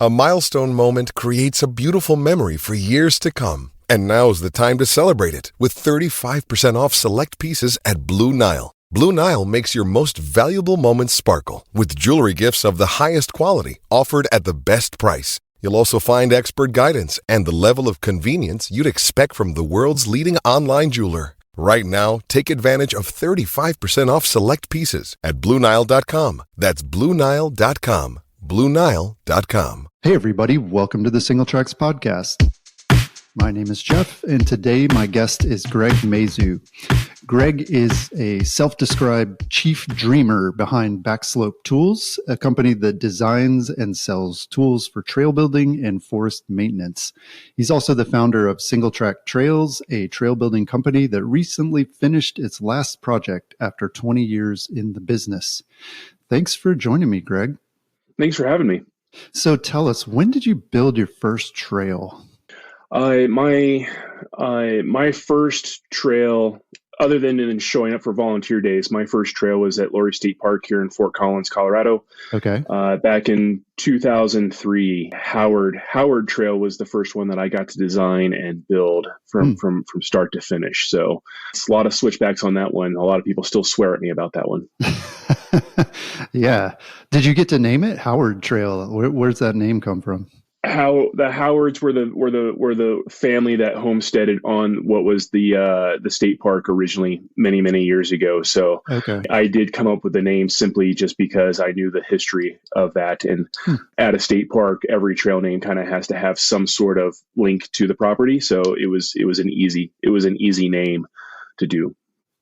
A milestone moment creates a beautiful memory for years to come. And now's the time to celebrate it with 35% off select pieces at Blue Nile. Blue Nile makes your most valuable moments sparkle with jewelry gifts of the highest quality offered at the best price. You'll also find expert guidance and the level of convenience you'd expect from the world's leading online jeweler. Right now, take advantage of 35% off select pieces at BlueNile.com. That's BlueNile.com. BlueNile.com. Hey everybody, welcome to the Singletracks podcast. My name is Jeff, and today my guest is Greg Mazu. Greg is a self-described chief dreamer behind Backslope Tools, a company that designs and sells tools for trail building and forest maintenance. He's also the founder of Singletrack Trails, a trail building company that recently finished its last project after 20 years in the business. Thanks for joining me, Greg. Thanks for having me. So tell us, when did you build your first trail? My first trail, other than showing up for volunteer days, my first trail was at Laurie State Park here in Fort Collins, Colorado. Okay. Back in 2003, Howard Trail was the first one that I got to design and build from start to finish. So it's a lot of switchbacks on that one. A lot of people still swear at me about that one. Yeah. Did you get to name it Howard Trail? Where's that name come from? How the Howards were the family that homesteaded on what was the state park originally many years ago. So okay. I did come up with the name simply just because I knew the history of that. And at a state park, every trail name kind of has to have some sort of link to the property. So it was an easy name to do.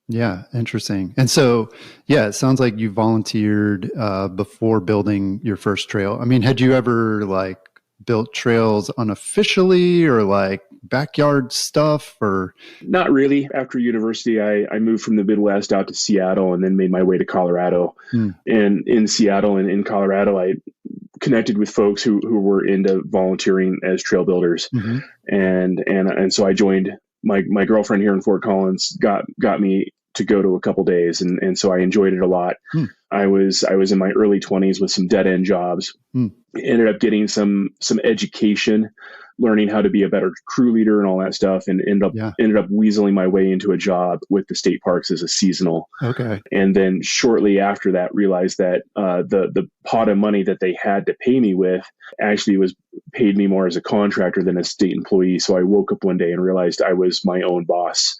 Yeah, interesting. And so, yeah, it sounds like you volunteered before building your first trail. I mean, had you ever built trails unofficially or backyard stuff or? Not really. After university, I moved from the Midwest out to Seattle and then made my way to Colorado. And in Seattle and in Colorado, I connected with folks who were into volunteering as trail builders. Mm-hmm. And so I joined my girlfriend here in Fort Collins got me to go to a couple days. And so I enjoyed it a lot. I was in my early 20s with some dead end jobs. Ended up getting some education, learning how to be a better crew leader and all that stuff, and ended up weaseling my way into a job with the state parks as a seasonal. Okay. And then shortly after that, realized that the pot of money that they had to pay me with actually paid me more as a contractor than a state employee. So I woke up one day and realized I was my own boss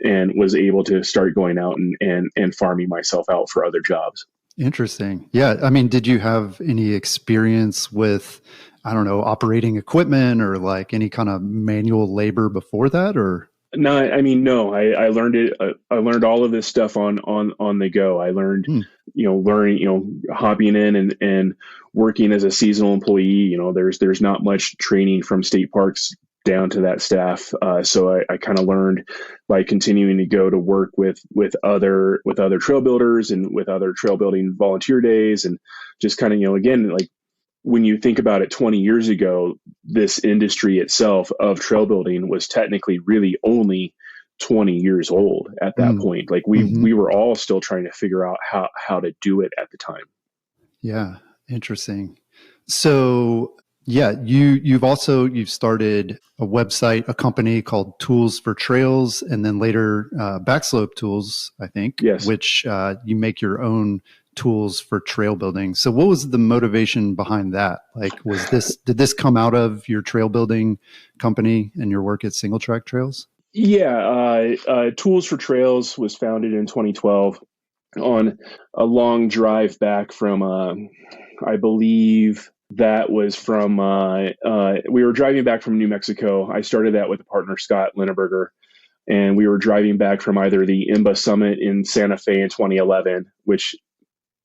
and was able to start going out and farming myself out for other jobs. Interesting. Yeah. I mean, did you have any experience with, I don't know, operating equipment or any kind of manual labor before that, or? No, I mean, no, I learned it. I learned all of this stuff on the go. I learned, hopping in and working as a seasonal employee. There's not much training from state parks down to that staff. So I kind of learned by continuing to go to work with other trail builders and with other trail building volunteer days, and just kind of, again, when you think about it, 20 years ago, this industry itself of trail building was technically really only 20 years old at that point. We were all still trying to figure out how to do it at the time. Yeah. Interesting. So yeah, you've started a website, a company called Tools for Trails, and then later Backslope Tools, I think, yes, which you make your own tools for trail building. So what was the motivation behind that? Did this come out of your trail building company and your work at Singletrack Trails? Yeah, Tools for Trails was founded in 2012 on a long drive back from, I believe that was from, we were driving back from New Mexico. I started that with a partner, Scott Lineberger, and we were driving back from either the IMBA Summit in Santa Fe in 2011, which,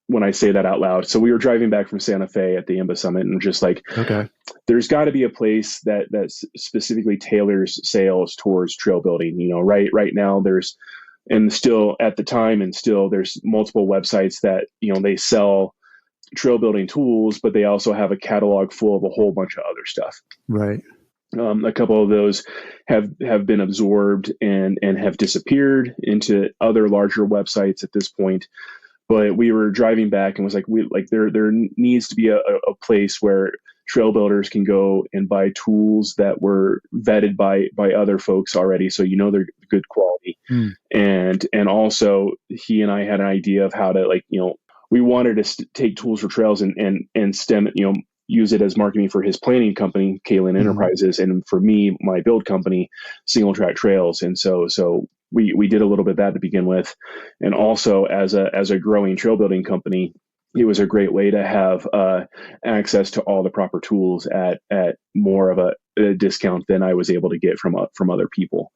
when I say that out loud, so we were driving back from Santa Fe at the IMBA Summit and just okay, there's got to be a place that specifically tailors sales towards trail building. Right now there's, and still at the time, and still there's multiple websites that, they sell trail building tools, but they also have a catalog full of a whole bunch of other stuff. Right. A couple of those have been absorbed and have disappeared into other larger websites at this point. But we were driving back and was there needs to be a place where trail builders can go and buy tools that were vetted by other folks already, so they're good quality. And also he and I had an idea of how to, like, we wanted to take tools for trails and stem, use it as marketing for his planning company, Kalen Enterprises, and for me, my build company, Singletrack Trails. And so we did a little bit of that to begin with. And also as a growing trail building company, it was a great way to have access to all the proper tools at more of a discount than I was able to get from other people.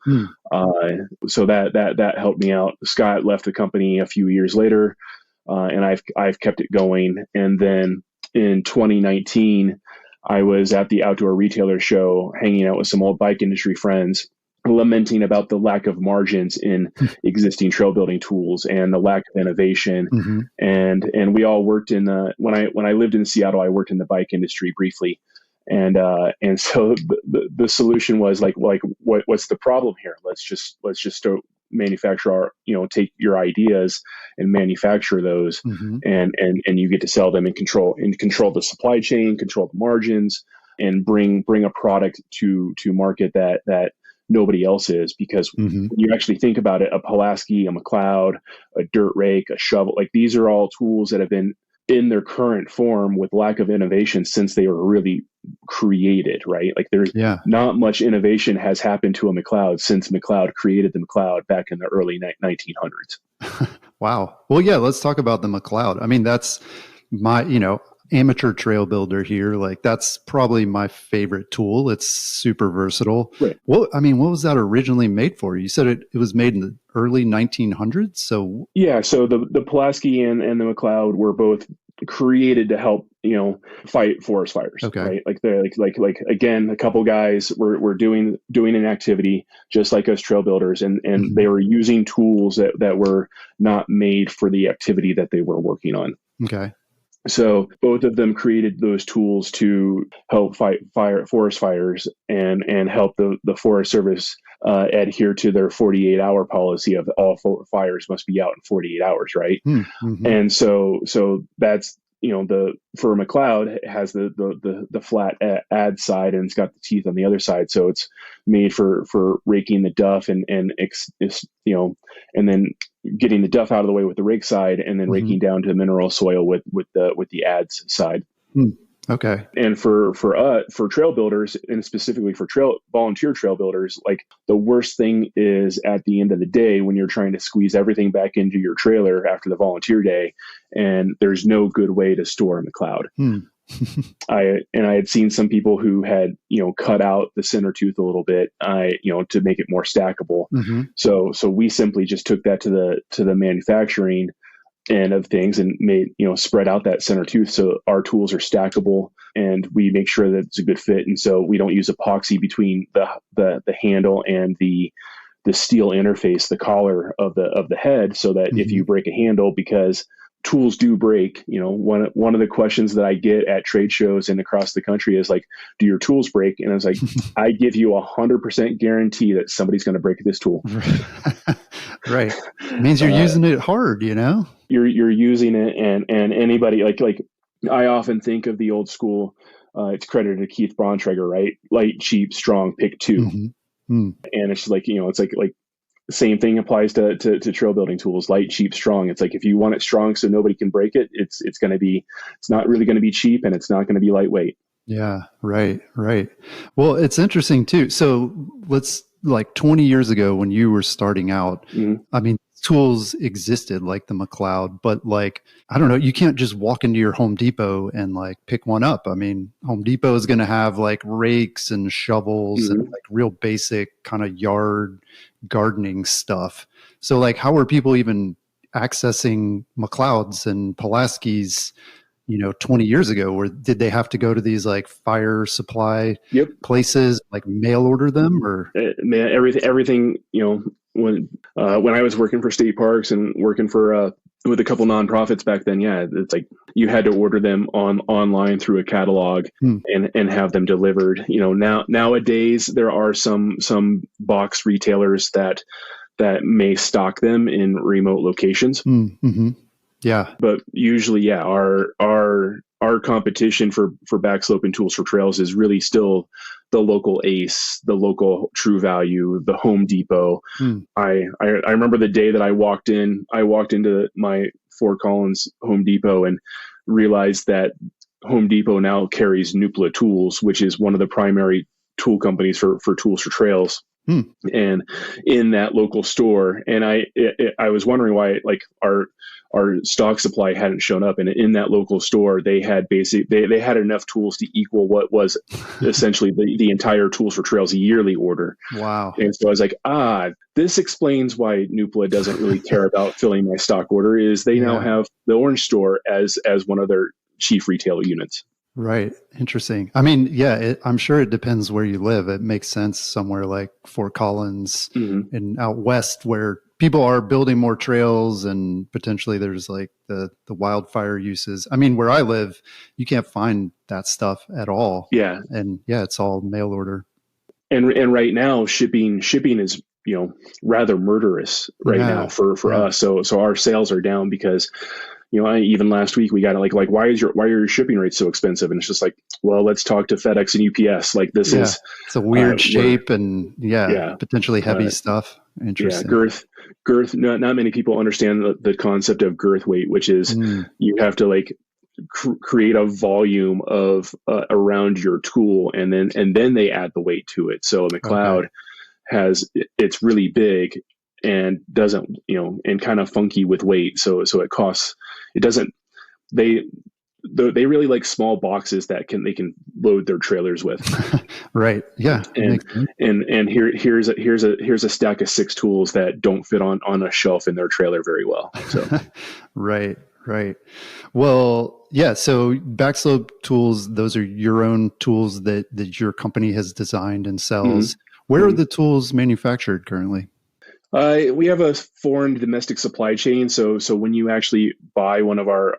So that helped me out. Scott left the company a few years later, and I've kept it going. And then in 2019, I was at the Outdoor Retailer Show, hanging out with some old bike industry friends, lamenting about the lack of margins in existing trail building tools and the lack of innovation. And we all worked in when I lived in Seattle, I worked in the bike industry briefly. And so the solution was like, what's the problem here? Let's just manufacture take your ideas and manufacture those, and you get to sell them and control the supply chain, control the margins, and bring a product to market that nobody else is. Because when you actually think about it, a Pulaski, a McLeod, a dirt rake, a shovel, like these are all tools that have been in their current form with lack of innovation since they were really created, right? Like there's not much innovation has happened to a McLeod since McLeod created the McLeod back in the early 1900s. Wow. Well, yeah, let's talk about the McLeod. I mean, that's my, amateur trail builder here. Like that's probably my favorite tool. It's super versatile. Right. What was that originally made for? You said it was made in the early 1900s. So yeah, so the Pulaski and the McLeod were both created to help fight forest fires. Okay. Right. Like they're like again, a couple guys were doing an activity just like us trail builders, and they were using tools that were not made for the activity that they were working on. Okay. So both of them created those tools to help fight forest fires and help the Forest Service adhere to their 48-hour policy of all fires must be out in 48 hours, right? And so that's for McLeod, it has the flat ad side, and it's got the teeth on the other side, so it's made for raking the duff and then getting the duff out of the way with the rake side, and then raking down to mineral soil with the ads side. Okay. And for trail builders, and specifically for volunteer trail builders, like the worst thing is at the end of the day when you're trying to squeeze everything back into your trailer after the volunteer day, and there's no good way to store a McLeod. I had seen some people who had cut out the center tooth a little bit, to make it more stackable. So we simply just took that to the manufacturing end of things and made spread out that center tooth so our tools are stackable, and we make sure that it's a good fit. And so we don't use epoxy between the handle and the steel interface, the collar of the head, so that if you break a handle, because tools do break, one of the questions that I get at trade shows and across the country is like, do your tools break? And I was like, I give you 100% guarantee that somebody's going to break this tool. Right. It means you're using it hard, You're using it, and anybody like I often think of the old school. It's credited to Keith Bontrager, right? Light, cheap, strong, pick two. And it's like it's like same thing applies to trail building tools. Light, cheap, strong. It's like if you want it strong so nobody can break it, it's not really going to be cheap, and it's not going to be lightweight. Yeah. Right. Well, it's interesting too. So let's, like 20 years ago when you were starting out, I mean, tools existed like the McLeod, but like, I don't know, you can't just walk into your Home Depot and like pick one up. I mean, Home Depot is going to have like rakes and shovels and like real basic kind of yard gardening stuff. So like, how were people even accessing McLeods and Pulaskis, 20 years ago? Or did they have to go to these like fire supply places, like mail order them, or everything, when I was working for state parks and working for with a couple nonprofits back then, it's like you had to order them online through a catalog and have them delivered. Nowadays there are some box retailers that may stock them in remote locations. Yeah. But usually, yeah, our competition for Backslope and Tools for Trails is really still the local Ace, the local True Value, the Home Depot. I remember the day that I walked into my Fort Collins Home Depot and realized that Home Depot now carries Nupla Tools, which is one of the primary tool companies for Tools for Trails. And in that local store, and I was wondering why, like, our stock supply hadn't shown up, and in that local store they had they had enough tools to equal what was essentially the entire Tools for Trails yearly order. Wow. And so I was like, this explains why Nupla doesn't really care about filling my stock order, is they now have the Orange Store as one of their chief retail units. Right. Interesting. I mean, yeah, I'm sure it depends where you live. It makes sense somewhere like Fort Collins and out west where people are building more trails and potentially there's like the wildfire uses. I mean, where I live, you can't find that stuff at all. Yeah. And yeah, it's all mail order. And right now shipping is, rather murderous right now for us. So our sales are down because even last week we got like why are your shipping rates so expensive? And it's just like, well, let's talk to FedEx and UPS. Like this is it's a weird shape and potentially heavy stuff. Interesting. Yeah, girth. Not many people understand the concept of girth weight, which is you have to like create a volume of around your tool, and then they add the weight to it. So McLeod it's really big and doesn't and kind of funky with weight. So it costs. It doesn't. They really like small boxes that they can load their trailers with. Right. Yeah. And here's a stack of 6 tools that don't fit on a shelf in their trailer very well. So Right. Well, yeah. So Backslope Tools, those are your own tools that your company has designed and sells. Where are the tools manufactured currently? We have a foreign domestic supply chain. So when you actually buy one of our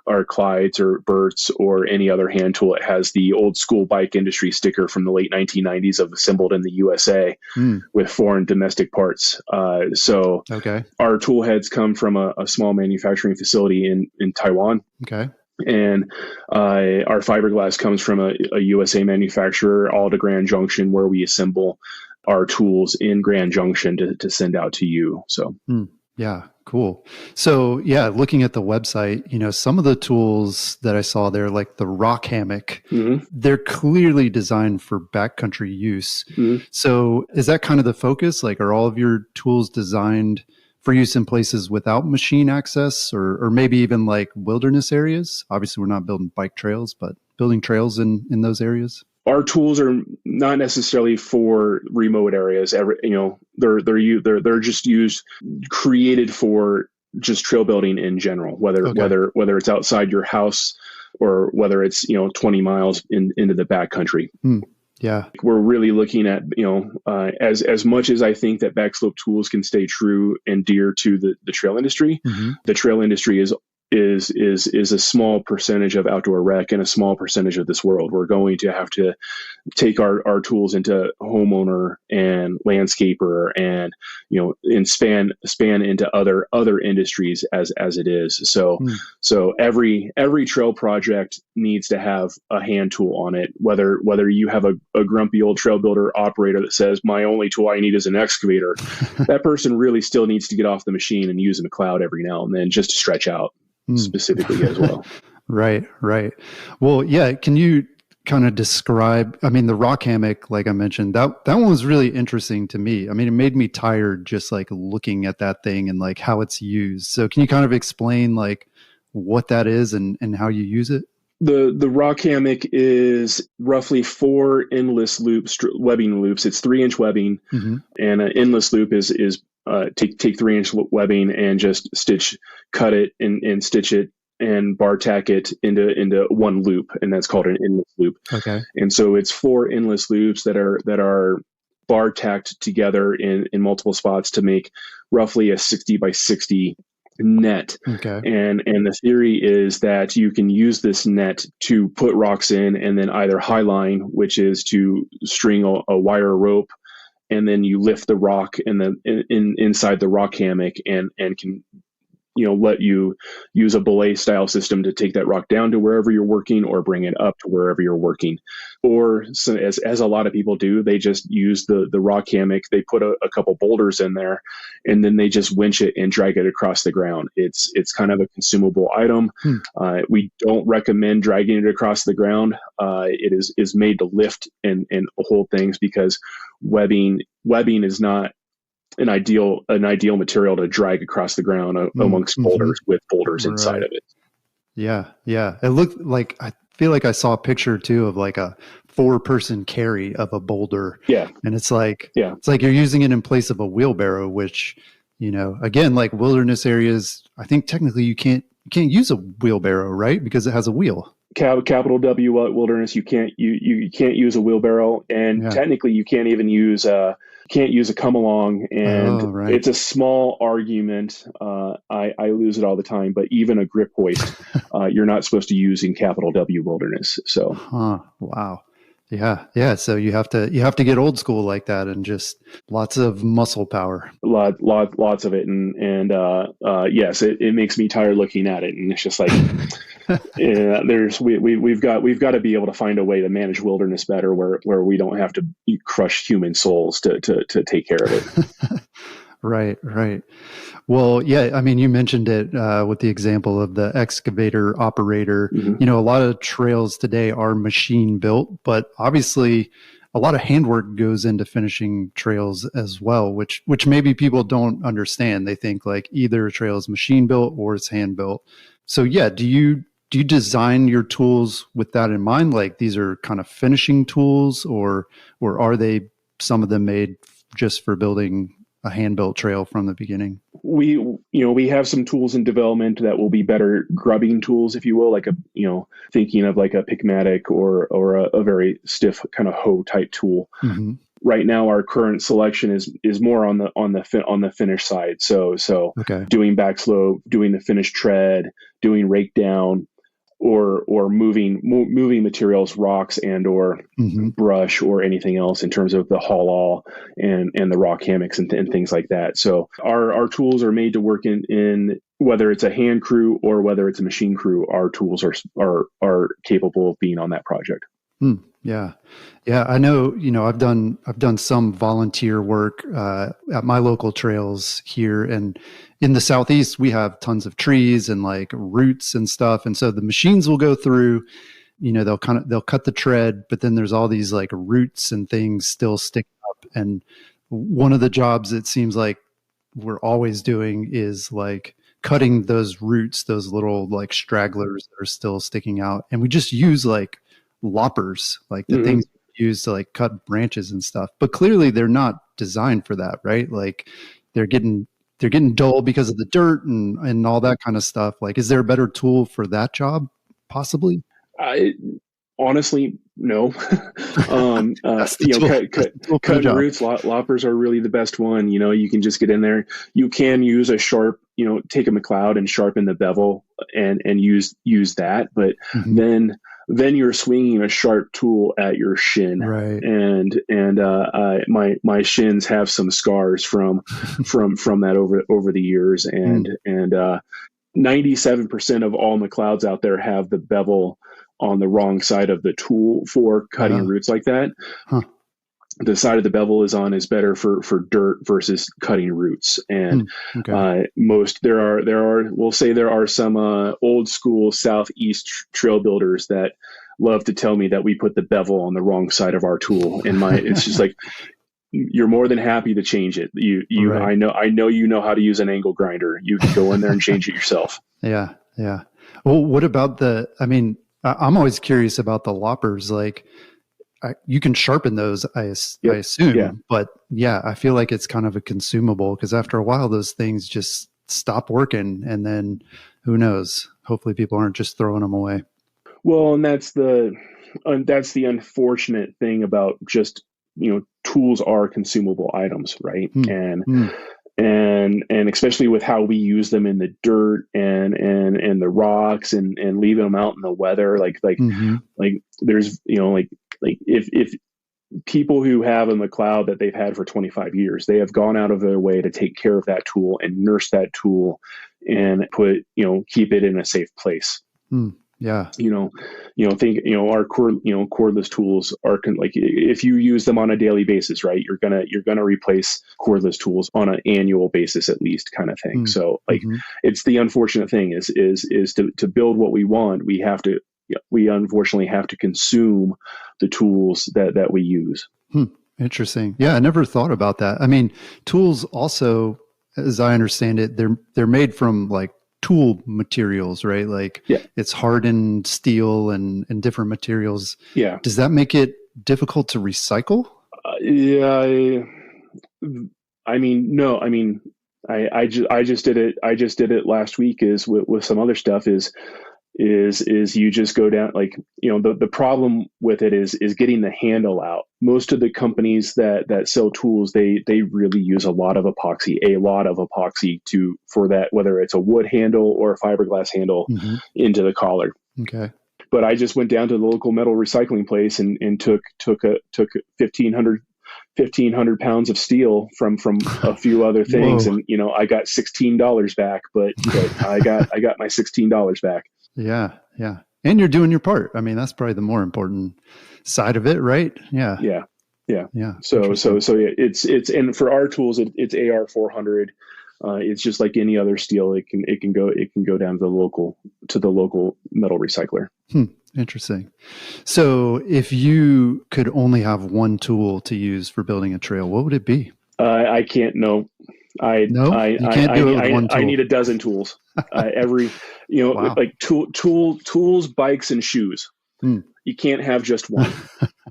Clydes or Berts or any other hand tool, it has the old school bike industry sticker from the late 1990s of assembled in the USA with foreign domestic parts. So our tool heads come from a small manufacturing facility in Taiwan. Okay. And our fiberglass comes from a USA manufacturer, all to Grand Junction, where we assemble our tools in Grand Junction to send out to you. So, yeah, cool. So yeah, looking at the website, some of the tools that I saw there, like the rock hammock, they're clearly designed for backcountry use. So is that kind of the focus? Like, are all of your tools designed for use in places without machine access or maybe even like wilderness areas? Obviously we're not building bike trails, but building trails in those areas. Our tools are not necessarily for remote areas. They're just created for just trail building in general. Whether it's outside your house or whether it's 20 miles into the backcountry. Yeah, we're really looking at as much as I think that Backslope Tools can stay true and dear to the trail industry. The trail industry is a small percentage of outdoor rec and a small percentage of this world. We're going to have to take our tools into homeowner and landscaper and span into other industries as it is. So every trail project needs to have a hand tool on it. Whether you have a grumpy old trail builder operator that says my only tool I need is an excavator, that person really still needs to get off the machine and use a McLeod every now and then just to stretch out. Specifically as well. Right. Well, yeah. Can you kind of describe, the rock hammock, like I mentioned, that one was really interesting to me. It made me tired just like looking at that thing and like how it's used. So can you kind of explain like what that is and how you use it? The rock hammock is roughly 4 endless loops, webbing loops. It's 3-inch webbing, and an endless loop is take 3-inch webbing and just cut it and stitch it and bar tack it into one loop, and that's called an endless loop. Okay. And so it's 4 endless loops that are bar tacked together in multiple spots to make roughly a 60 by 60 net. Okay. And the theory is that you can use this net to put rocks in, and then either high line, which is to string a wire rope, and then you lift the rock and then inside the rock hammock and can let you use a belay style system to take that rock down to wherever you're working or bring it up to wherever you're working. Or so as a lot of people do, they just use the rock hammock. They put a couple boulders in there and then they just winch it and drag it across the ground. It's kind of a consumable item. We don't recommend dragging it across the ground. It is made to lift and hold things, because webbing is not an ideal material to drag across the ground amongst boulders with boulders inside of it. Yeah. It looked like, I feel like I saw a picture too of like a 4-person carry of a boulder. Yeah. And it's like you're using it in place of a wheelbarrow, which, again, like wilderness areas, I think technically you can't use a wheelbarrow, right? Because it has a wheel. Capital W wilderness, you can't use a wheelbarrow, and technically you can't even use a come along, and it's a small argument. I lose it all the time, but even a grip hoist, you're not supposed to use in capital W wilderness. So, wow. Yeah. So you have to get old school like that, and just lots of muscle power. Lots of it, and yes, it makes me tired looking at it, and it's just like, we've got to be able to find a way to manage wilderness better, where we don't have to crush human souls to take care of it. Right. Well, yeah, I mean, you mentioned it with the example of the excavator operator. A lot of trails today are machine built, but obviously a lot of handwork goes into finishing trails as well, which maybe people don't understand. They think like either a trail is machine built or it's hand built. So yeah, do you design your tools with that in mind? Like these are kind of finishing tools, or are they, some of them made just for building a hand-built trail from the beginning? We have some tools in development that will be better grubbing tools, if you will, like thinking of like a Picmatic or a very stiff kind of hoe type tool. Right now, our current selection is more on the finish side. So doing backslope, doing the finish tread, doing rake down, or moving materials, rocks and or brush or anything else in terms of the haul all and the rock hammocks and things like that. So our tools are made to work in whether it's a hand crew or whether it's a machine crew. Our tools are capable of being on that project. Yeah. I know, I've done some volunteer work at my local trails here, and in the Southeast, we have tons of trees and like roots and stuff. And so the machines will go through, they'll cut the tread, but then there's all these like roots and things still sticking up. And one of the jobs it seems like we're always doing is like cutting those roots, those little like stragglers that are still sticking out. And we just use like loppers, like the things used to like cut branches and stuff, but clearly they're not designed for that, right? Like they're getting dull because of the dirt and all that kind of stuff. Like, is there a better tool for that job? Possibly. Honestly, no. Cutting roots, loppers are really the best one. You can just get in there. You can use a sharp, take a McLeod and sharpen the bevel and use that, but then you're swinging a sharp tool at your shin, right? And my shins have some scars from that over the years, and 97% of all McLeods out there have the bevel on the wrong side of the tool for cutting roots like that. The side of the bevel is better for dirt versus cutting roots. And there are some old school Southeast trail builders that love to tell me that we put the bevel on the wrong side of our tool. And it's just like, you're more than happy to change it. Right. I know you know how to use an angle grinder. You can go in there and change it yourself. Yeah. Well, what about I'm always curious about the loppers. Like, you can sharpen those, I assume, but I feel like it's kind of a consumable, because after a while, those things just stop working, and then who knows? Hopefully, people aren't just throwing them away. Well, and that's the unfortunate thing about just tools are consumable items, right? And especially with how we use them in the dirt and the rocks and leaving them out in the weather, like there's if people who have a McLeod that they've had for 25 years, they have gone out of their way to take care of that tool and nurse that tool and keep it in a safe place. Yeah. Think, our cordless tools are like, if you use them on a daily basis, right, you're going to replace cordless tools on an annual basis, at least, kind of thing. So like, it's the unfortunate thing is to build what we want, we unfortunately have to consume the tools that we use. Interesting. Yeah. I never thought about that. I mean, tools also, as I understand it, they're made from like tool materials, right? Like it's hardened steel and different materials. Yeah. Does that make it difficult to recycle? Yeah. I mean, no, I mean, I just did it. I just did it last week with some other stuff is you just go down, like, the problem with it is getting the handle out. Most of the companies that sell tools, they really use a lot of epoxy for that, whether it's a wood handle or a fiberglass handle into the collar. Okay. But I just went down to the local metal recycling place and took 1,500 pounds of steel from a few other things. And, I got $16 back, but I got my $16 back. Yeah. Yeah. And you're doing your part. I mean, that's probably the more important side of it, right? Yeah. Yeah. Yeah. Yeah. So yeah, it's, and for our tools, it's AR 400. It's just like any other steel. It can go down to the local metal recycler. Interesting. So if you could only have one tool to use for building a trail, what would it be? I can't know. I need a dozen tools. Wow. Like tools, bikes, and shoes. You can't have just one.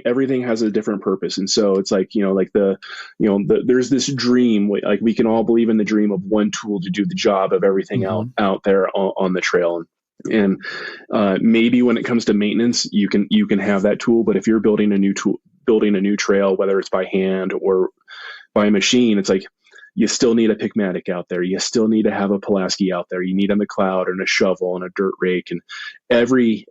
Everything has a different purpose. And so it's like, there's this dream, like we can all believe in the dream of one tool to do the job of everything out there on the trail. And maybe when it comes to maintenance, you can have that tool. But if you're building a new trail, whether it's by hand or by machine, it's like, you still need a Picmatic out there. You still need to have a Pulaski out there. You need a McLeod and a shovel and a dirt rake. And every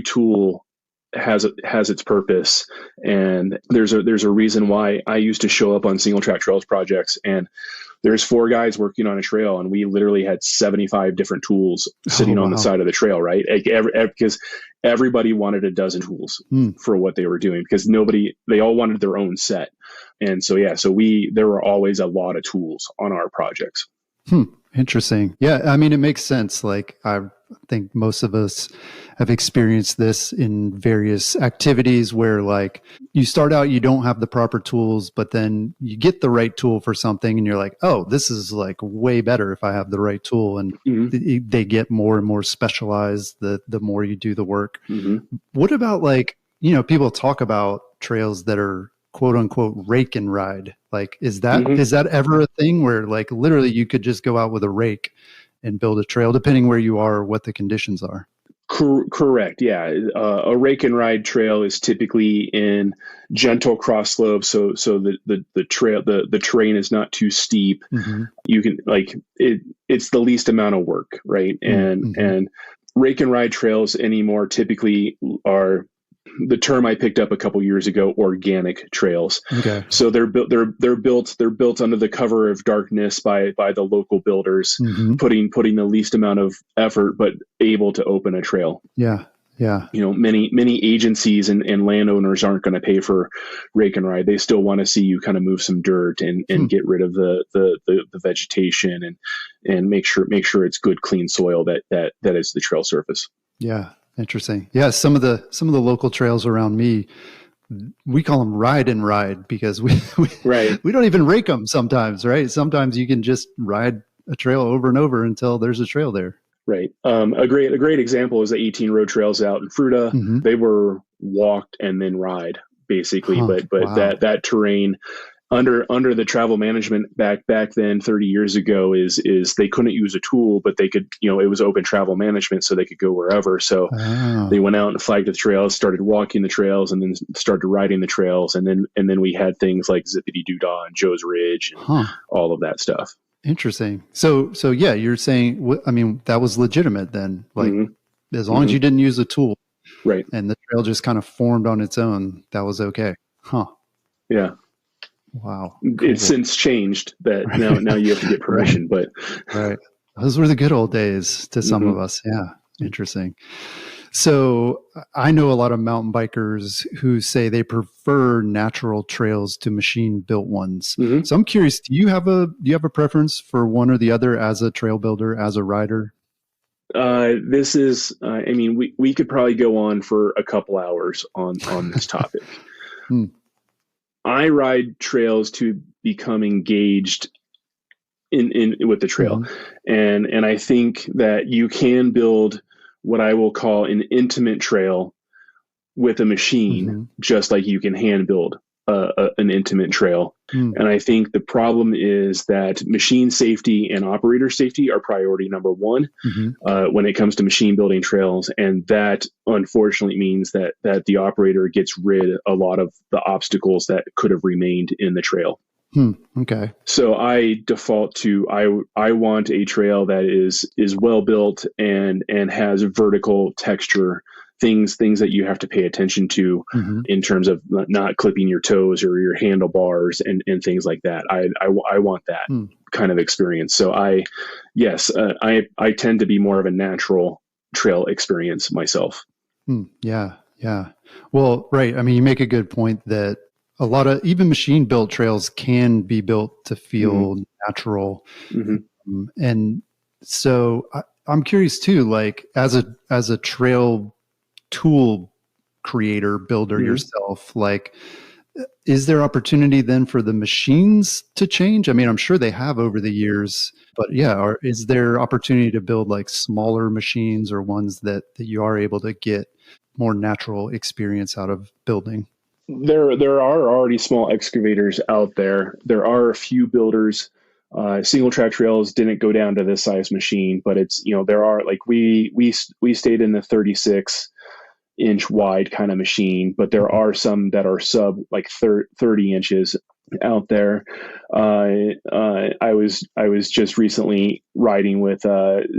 tool has its purpose. And there's a reason why I used to show up on Singletrack Trails projects, and there's 4 guys working on a trail, and we literally had 75 different tools sitting on the side of the trail, right? Like because everybody wanted a dozen tools for what they were doing, because they all wanted their own set. And so, there were always a lot of tools on our projects. Interesting. Yeah. I mean, it makes sense. Like, I think most of us have experienced this in various activities where, like, you start out, you don't have the proper tools, but then you get the right tool for something and you're like, oh, this is like way better if I have the right tool. And they get more and more specialized the more you do the work. What about, like, people talk about trails that are quote unquote rake and ride. Like, is that ever a thing where, like, literally you could just go out with a rake and build a trail, depending where you are or what the conditions are? Correct. Yeah. A rake and ride trail is typically in gentle cross slopes. So the trail, the terrain is not too steep. You can, like, it's the least amount of work. Right. And rake and ride trails anymore typically are, the term I picked up a couple years ago, organic trails. Okay. So they're built under the cover of darkness by the local builders, putting the least amount of effort, but able to open a trail. Yeah. Yeah. Many agencies and landowners aren't going to pay for rake and ride. They still want to see you kind of move some dirt and get rid of the vegetation and make sure it's good, clean soil that is the trail surface. Yeah. Interesting. Yeah. Some of the local trails around me, we call them ride and ride because we don't even rake them sometimes, right? Sometimes you can just ride a trail over and over until there's a trail there. Right. A great example is the 18 road trails out in Fruta. They were walked and then ride, basically. But wow. that terrain under the travel management back then 30 years ago is they couldn't use a tool, but they could, it was open travel management, so they could go wherever. So they went out and flagged the trails, started walking the trails, and then started riding the trails. And then we had things like Zippity Doodah and Joe's Ridge and all of that stuff. Interesting. So yeah, you're saying, I mean, that was legitimate then, like as long as you didn't use a tool, right? And the trail just kind of formed on its own, that was okay. Yeah. Wow. Cool. It's since changed that now you have to get permission, but right. Those were the good old days to some of us. Yeah. Interesting. So I know a lot of mountain bikers who say they prefer natural trails to machine built ones. So I'm curious, do you have a preference for one or the other as a trail builder, as a rider? This is, I mean, we could probably go on for a couple hours on this topic. I ride trails to become engaged in with the trail. And I think that you can build what I will call an intimate trail with a machine, just like you can hand build an intimate trail. And I think the problem is that machine safety and operator safety are priority number one when it comes to machine building trails. And that unfortunately means that the operator gets rid of a lot of the obstacles that could have remained in the trail. Okay. So I default to I want a trail that is well built and has vertical texture, things that you have to pay attention to in terms of not clipping your toes or your handlebars and things like that. I want that kind of experience. So I tend to be more of a natural trail experience myself. Yeah. Well, right. I mean, you make a good point that a lot of even machine built trails can be built to feel natural. And so I'm curious too, like as a trail tool creator, builder yourself, like, is there opportunity then for the machines to change? I mean, I'm sure they have over the years, but or is there opportunity to build like smaller machines or ones that you are able to get more natural experience out of building? There are already small excavators out there. There are a few builders. Singletrack Trails didn't go down to this size machine, but it's, there are, like, we stayed in the 36-inch wide kind of machine, but there are some that are sub like 30 inches out there. I was just recently riding with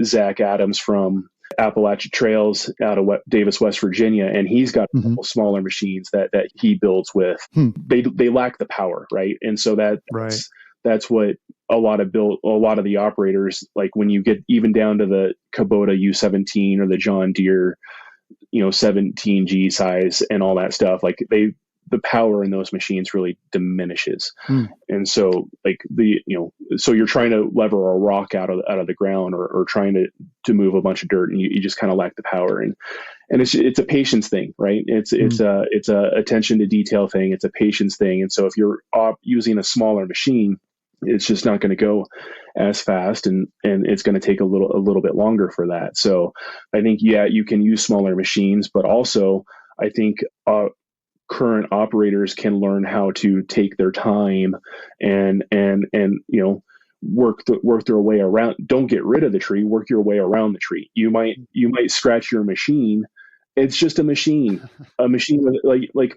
Zach Adams from Appalachia Trails out of Davis, West Virginia, and he's got a couple smaller machines that he builds with. They lack the power, right? And so that's what a lot of the operators, like when you get even down to the Kubota U17 or the John Deere 17G size and all that stuff, like the power in those machines really diminishes. And so like so you're trying to lever a rock out of the ground or trying to move a bunch of dirt, and you just kind of lack the power. And it's a patience thing, right? It's a attention to detail thing. It's a patience thing. And so if you're using a smaller machine, it's just not going to go as fast, and it's going to take a little bit longer for that. So I think, you can use smaller machines, but also I think current operators can learn how to take their time and work their way around. Don't get rid of the tree, work your way around the tree. You might scratch your machine. It's just a machine with like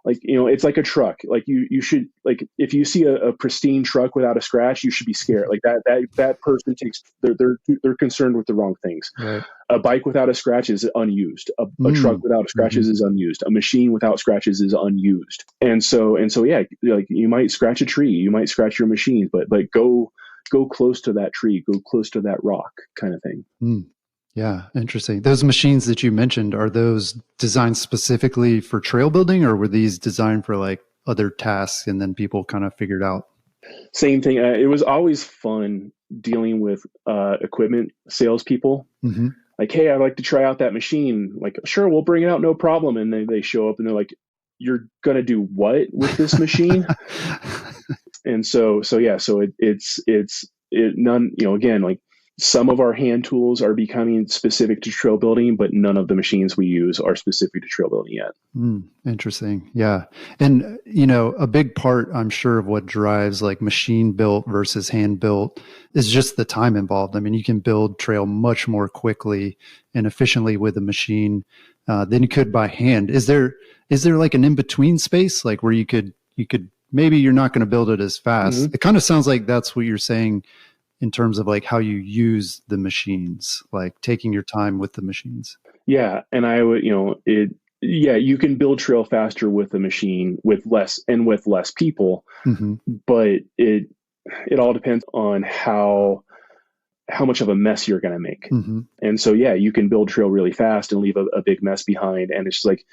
it's like a truck. Like you should, like, if you see a pristine truck without a scratch, you should be scared. Like that person they're concerned with the wrong things. Right. A bike without a scratch is unused. A truck without scratches is unused. A machine without scratches is unused. And so like you might scratch a tree, you might scratch your machine, but go close to that tree, go close to that rock, kind of thing. Yeah, interesting. Those machines that you mentioned, are those designed specifically for trail building, or were these designed for like other tasks and then people kind of figured out? Same thing. It was always fun dealing with equipment salespeople. Like, hey, I'd like to try out that machine. Like, sure, we'll bring it out, no problem. And then they show up and they're like, you're going to do what with this machine? And so none, again, like, some of our hand tools are becoming specific to trail building, but none of the machines we use are specific to trail building yet. Interesting. Yeah. And, a big part, I'm sure, of what drives like machine built versus hand built is just the time involved. I mean, you can build trail much more quickly and efficiently with a machine than you could by hand. Is there like an in-between space, like where you could maybe you're not going to build it as fast? It kind of sounds like that's what you're saying in terms of like how you use the machines, like taking your time with the machines. Yeah. And I would, you can build trail faster with a machine with less people, but it all depends on how how much of a mess you're going to make. Mm-hmm. And so, yeah, you can build trail really fast and leave a big mess behind. And it's like,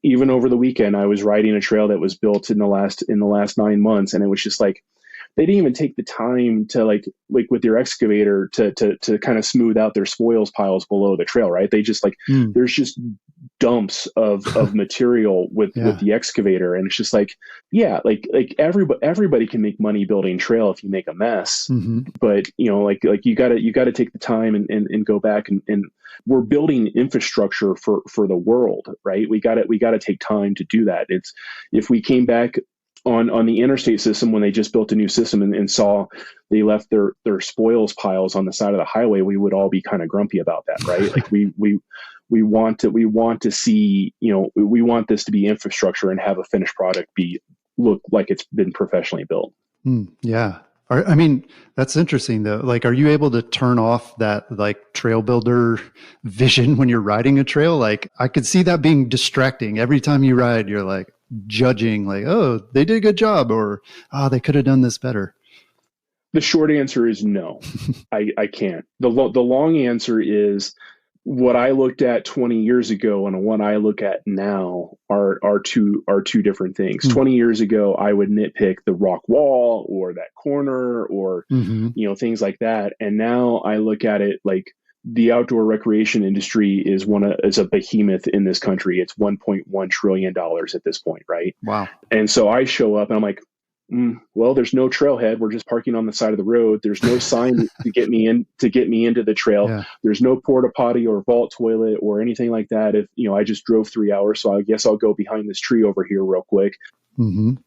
even over the weekend, I was riding a trail that was built in the last 9 months. And it was just like, they didn't even take the time to like with their excavator to kind of smooth out their spoils piles below the trail, right? They just like, there's just dumps of material with the excavator. And it's just like, yeah, like everybody can make money building trail if you make a mess. Mm-hmm. But like you gotta take the time and go back and we're building infrastructure for the world, right? We gotta take time to do that. It's, if we came back on the interstate system when they just built a new system and saw they left their spoils piles on the side of the highway, we would all be kind of grumpy about that, right? Like we want to see, we want this to be infrastructure and have a finished product look like it's been professionally built. Yeah. I mean, that's interesting though. Like, are you able to turn off that like trail builder vision when you're riding a trail? Like, I could see that being distracting. Every time you ride, you're like judging, like, oh, they did a good job, or they could have done this better. The short answer is no. I can't. The long answer is, what I looked at 20 years ago and what I look at now are two different things. 20 years ago, I would nitpick the rock wall or that corner or, things like that. And now I look at it like the outdoor recreation industry is a behemoth in this country. It's $1.1 trillion at this point. Right. Wow. And so I show up and I'm like, well, there's no trailhead. We're just parking on the side of the road. There's no sign to get me into the trail. Yeah. There's no porta potty or vault toilet or anything like that. If, I just drove 3 hours, so I guess I'll go behind this tree over here real quick. And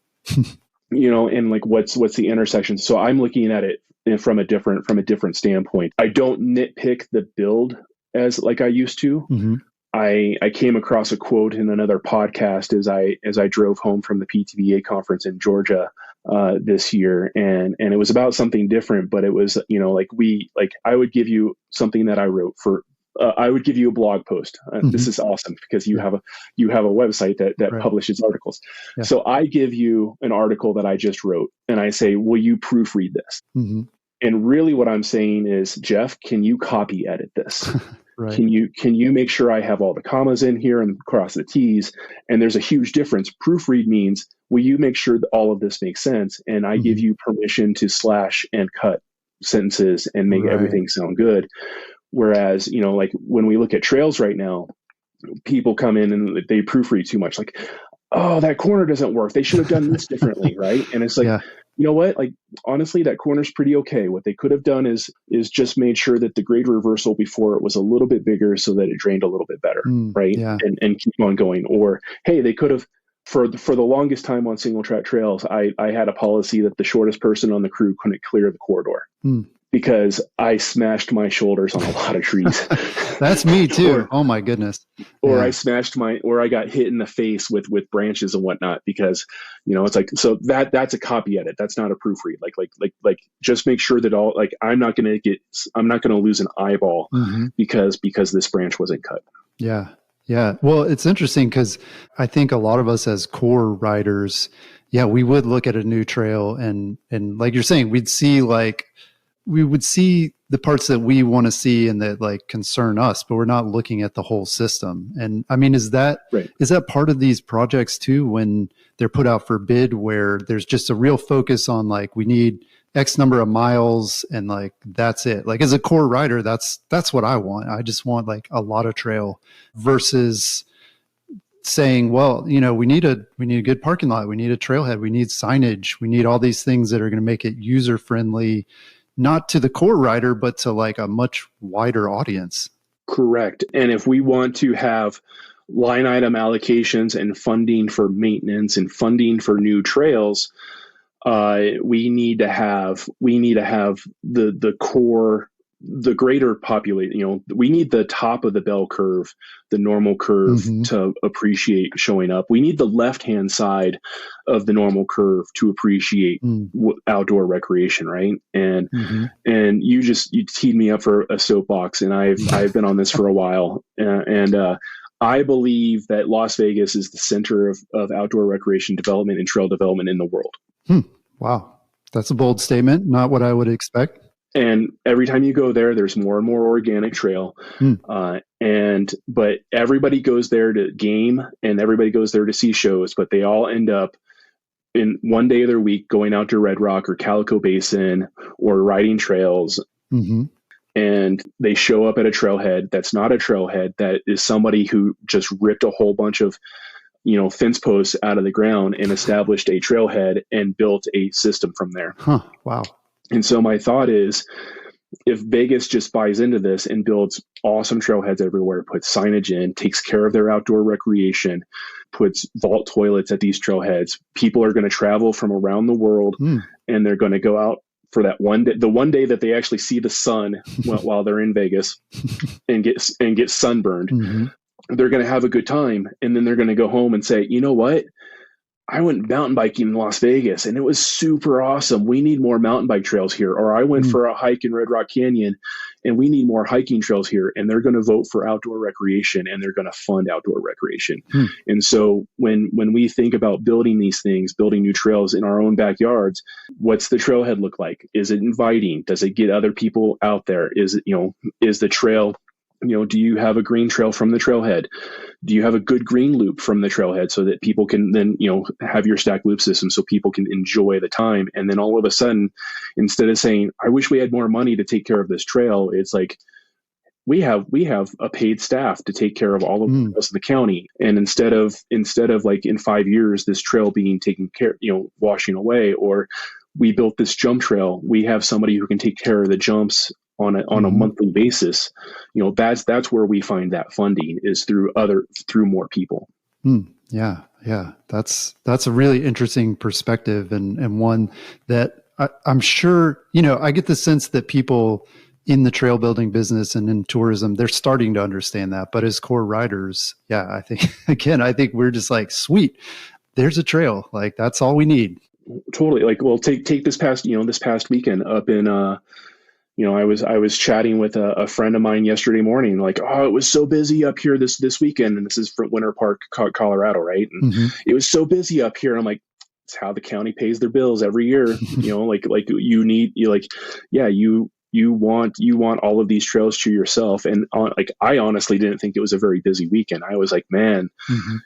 like, what's the intersection? So I'm looking at it from a different standpoint. I don't nitpick the build as like I used to. I came across a quote in another podcast as I drove home from the PTBA conference in Georgia this year, and it was about something different, but it was, I would give you something that I wrote for, I would give you a blog post. This is awesome because you have a website that right. publishes articles. Yeah. So I give you an article that I just wrote and I say, will you proofread this? And really what I'm saying is, Jeff, can you copy edit this? Right. Can you make sure I have all the commas in here and cross the T's? And there's a huge difference. Proofread means, will you make sure that all of this makes sense? And I give you permission to slash and cut sentences and make everything sound good. Whereas, like when we look at trails right now, people come in and they proofread too much. Like, oh, that corner doesn't work. They should have done this differently, right? And it's like, you know what? Like, honestly, that corner's pretty okay. What they could have done is just made sure that the grade reversal before it was a little bit bigger so that it drained a little bit better, right? Yeah. And keep on going. Or, hey, they could have, for the longest time on Singletrack Trails, I had a policy that the shortest person on the crew couldn't clear the corridor. Because I smashed my shoulders on a lot of trees. That's me too. Oh my goodness. Or I got hit in the face with branches and whatnot because, it's like, so that's a copy edit. That's not a proofread. Like just make sure that all, like, I'm not going to lose an eyeball because this branch wasn't cut. Yeah. Yeah. Well, it's interesting because I think a lot of us as core riders, we would look at a new trail and like you're saying, we would see the parts that we want to see and that like concern us, but we're not looking at the whole system. And I mean, is that part of these projects too, when they're put out for bid, where there's just a real focus on like, we need X number of miles and like, that's it. Like as a core rider, that's what I want. I just want like a lot of trail versus saying, well, we need a good parking lot. We need a trailhead. We need signage. We need all these things that are going to make it user friendly, not to the core rider, but to like a much wider audience. Correct. And if we want to have line item allocations and funding for maintenance and funding for new trails, we need to have the core, the greater population, we need the top of the bell curve, the normal curve to appreciate showing up. We need the left-hand side of the normal curve to appreciate outdoor recreation. Right. And you teed me up for a soapbox, and I've been on this for a while. And I believe that Las Vegas is the center of outdoor recreation development and trail development in the world. Wow. That's a bold statement. Not what I would expect. And every time you go there, there's more and more organic trail. But everybody goes there to game and everybody goes there to see shows, but they all end up in one day of their week going out to Red Rock or Calico Basin or riding trails. And they show up at a trailhead that's not a trailhead, that is somebody who just ripped a whole bunch of, fence posts out of the ground and established a trailhead and built a system from there. Wow. And so my thought is, if Vegas just buys into this and builds awesome trailheads everywhere, puts signage in, takes care of their outdoor recreation, puts vault toilets at these trailheads, people are going to travel from around the world and they're going to go out for that one day, the one day that they actually see the sun while they're in Vegas and get sunburned. They're going to have a good time. And then they're going to go home and say, you know what? I went mountain biking in Las Vegas and it was super awesome. We need more mountain bike trails here. Or I went for a hike in Red Rock Canyon and we need more hiking trails here. And they're going to vote for outdoor recreation and they're going to fund outdoor recreation. And so when we think about building these things, building new trails in our own backyards, what's the trailhead look like? Is it inviting? Does it get other people out there? Is it, is the trail, do you have a green trail from the trailhead? Do you have a good green loop from the trailhead so that people can then, have your stack loop system so people can enjoy the time? And then all of a sudden, instead of saying, I wish we had more money to take care of this trail, it's like, we have a paid staff to take care of all of the rest of the county. And instead of like in 5 years, this trail being taken care, washing away, or we built this jump trail, we have somebody who can take care of the jumps on a monthly basis. That's where we find that funding is through more people. Yeah. That's a really interesting perspective and one that I'm sure, I get the sense that people in the trail building business and in tourism, they're starting to understand that. But as core riders, I think we're just like, sweet, there's a trail. Like, that's all we need. Totally. Like, well, take this past weekend up in, I was chatting with a friend of mine yesterday morning, like, oh, it was so busy up here this weekend. And this is from Winter Park, Colorado, right? And it was so busy up here. I'm like, it's how the county pays their bills every year. You want all of these trails to yourself. And I honestly didn't think it was a very busy weekend. I was like, man,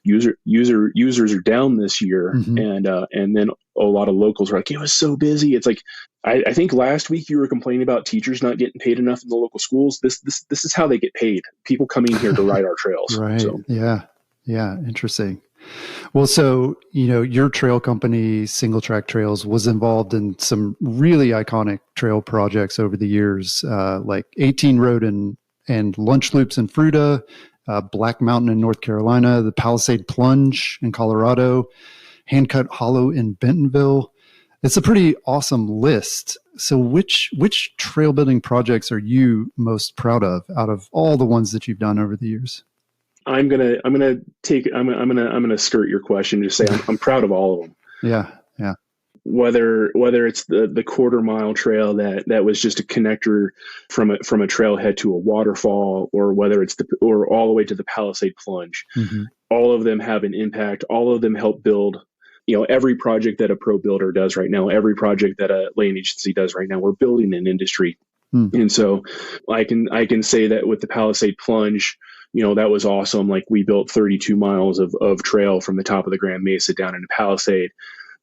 users are down this year. And then a lot of locals were like, it was so busy. It's like, I think last week you were complaining about teachers not getting paid enough in the local schools. This is how they get paid. People coming here to ride our trails. Right. So. Yeah. Interesting. Well, so, your trail company, Singletrack Trails, was involved in some really iconic trail projects over the years, like 18 Road and Lunch Loops in Fruita, Black Mountain in North Carolina, the Palisade Plunge in Colorado, Handcut Hollow in Bentonville. It's a pretty awesome list. So which trail building projects are you most proud of out of all the ones that you've done over the years? I'm gonna skirt your question. Just say I'm proud of all of them. Yeah. Whether it's the quarter-mile trail that was just a connector from a trailhead to a waterfall, or whether it's or all the way to the Palisade Plunge, all of them have an impact. All of them help build. Every project that a pro builder does right now, every project that a land agency does right now, we're building an industry. And so I can say that with the Palisade Plunge, that was awesome. Like, we built 32 miles of trail from the top of the Grand Mesa down into Palisade.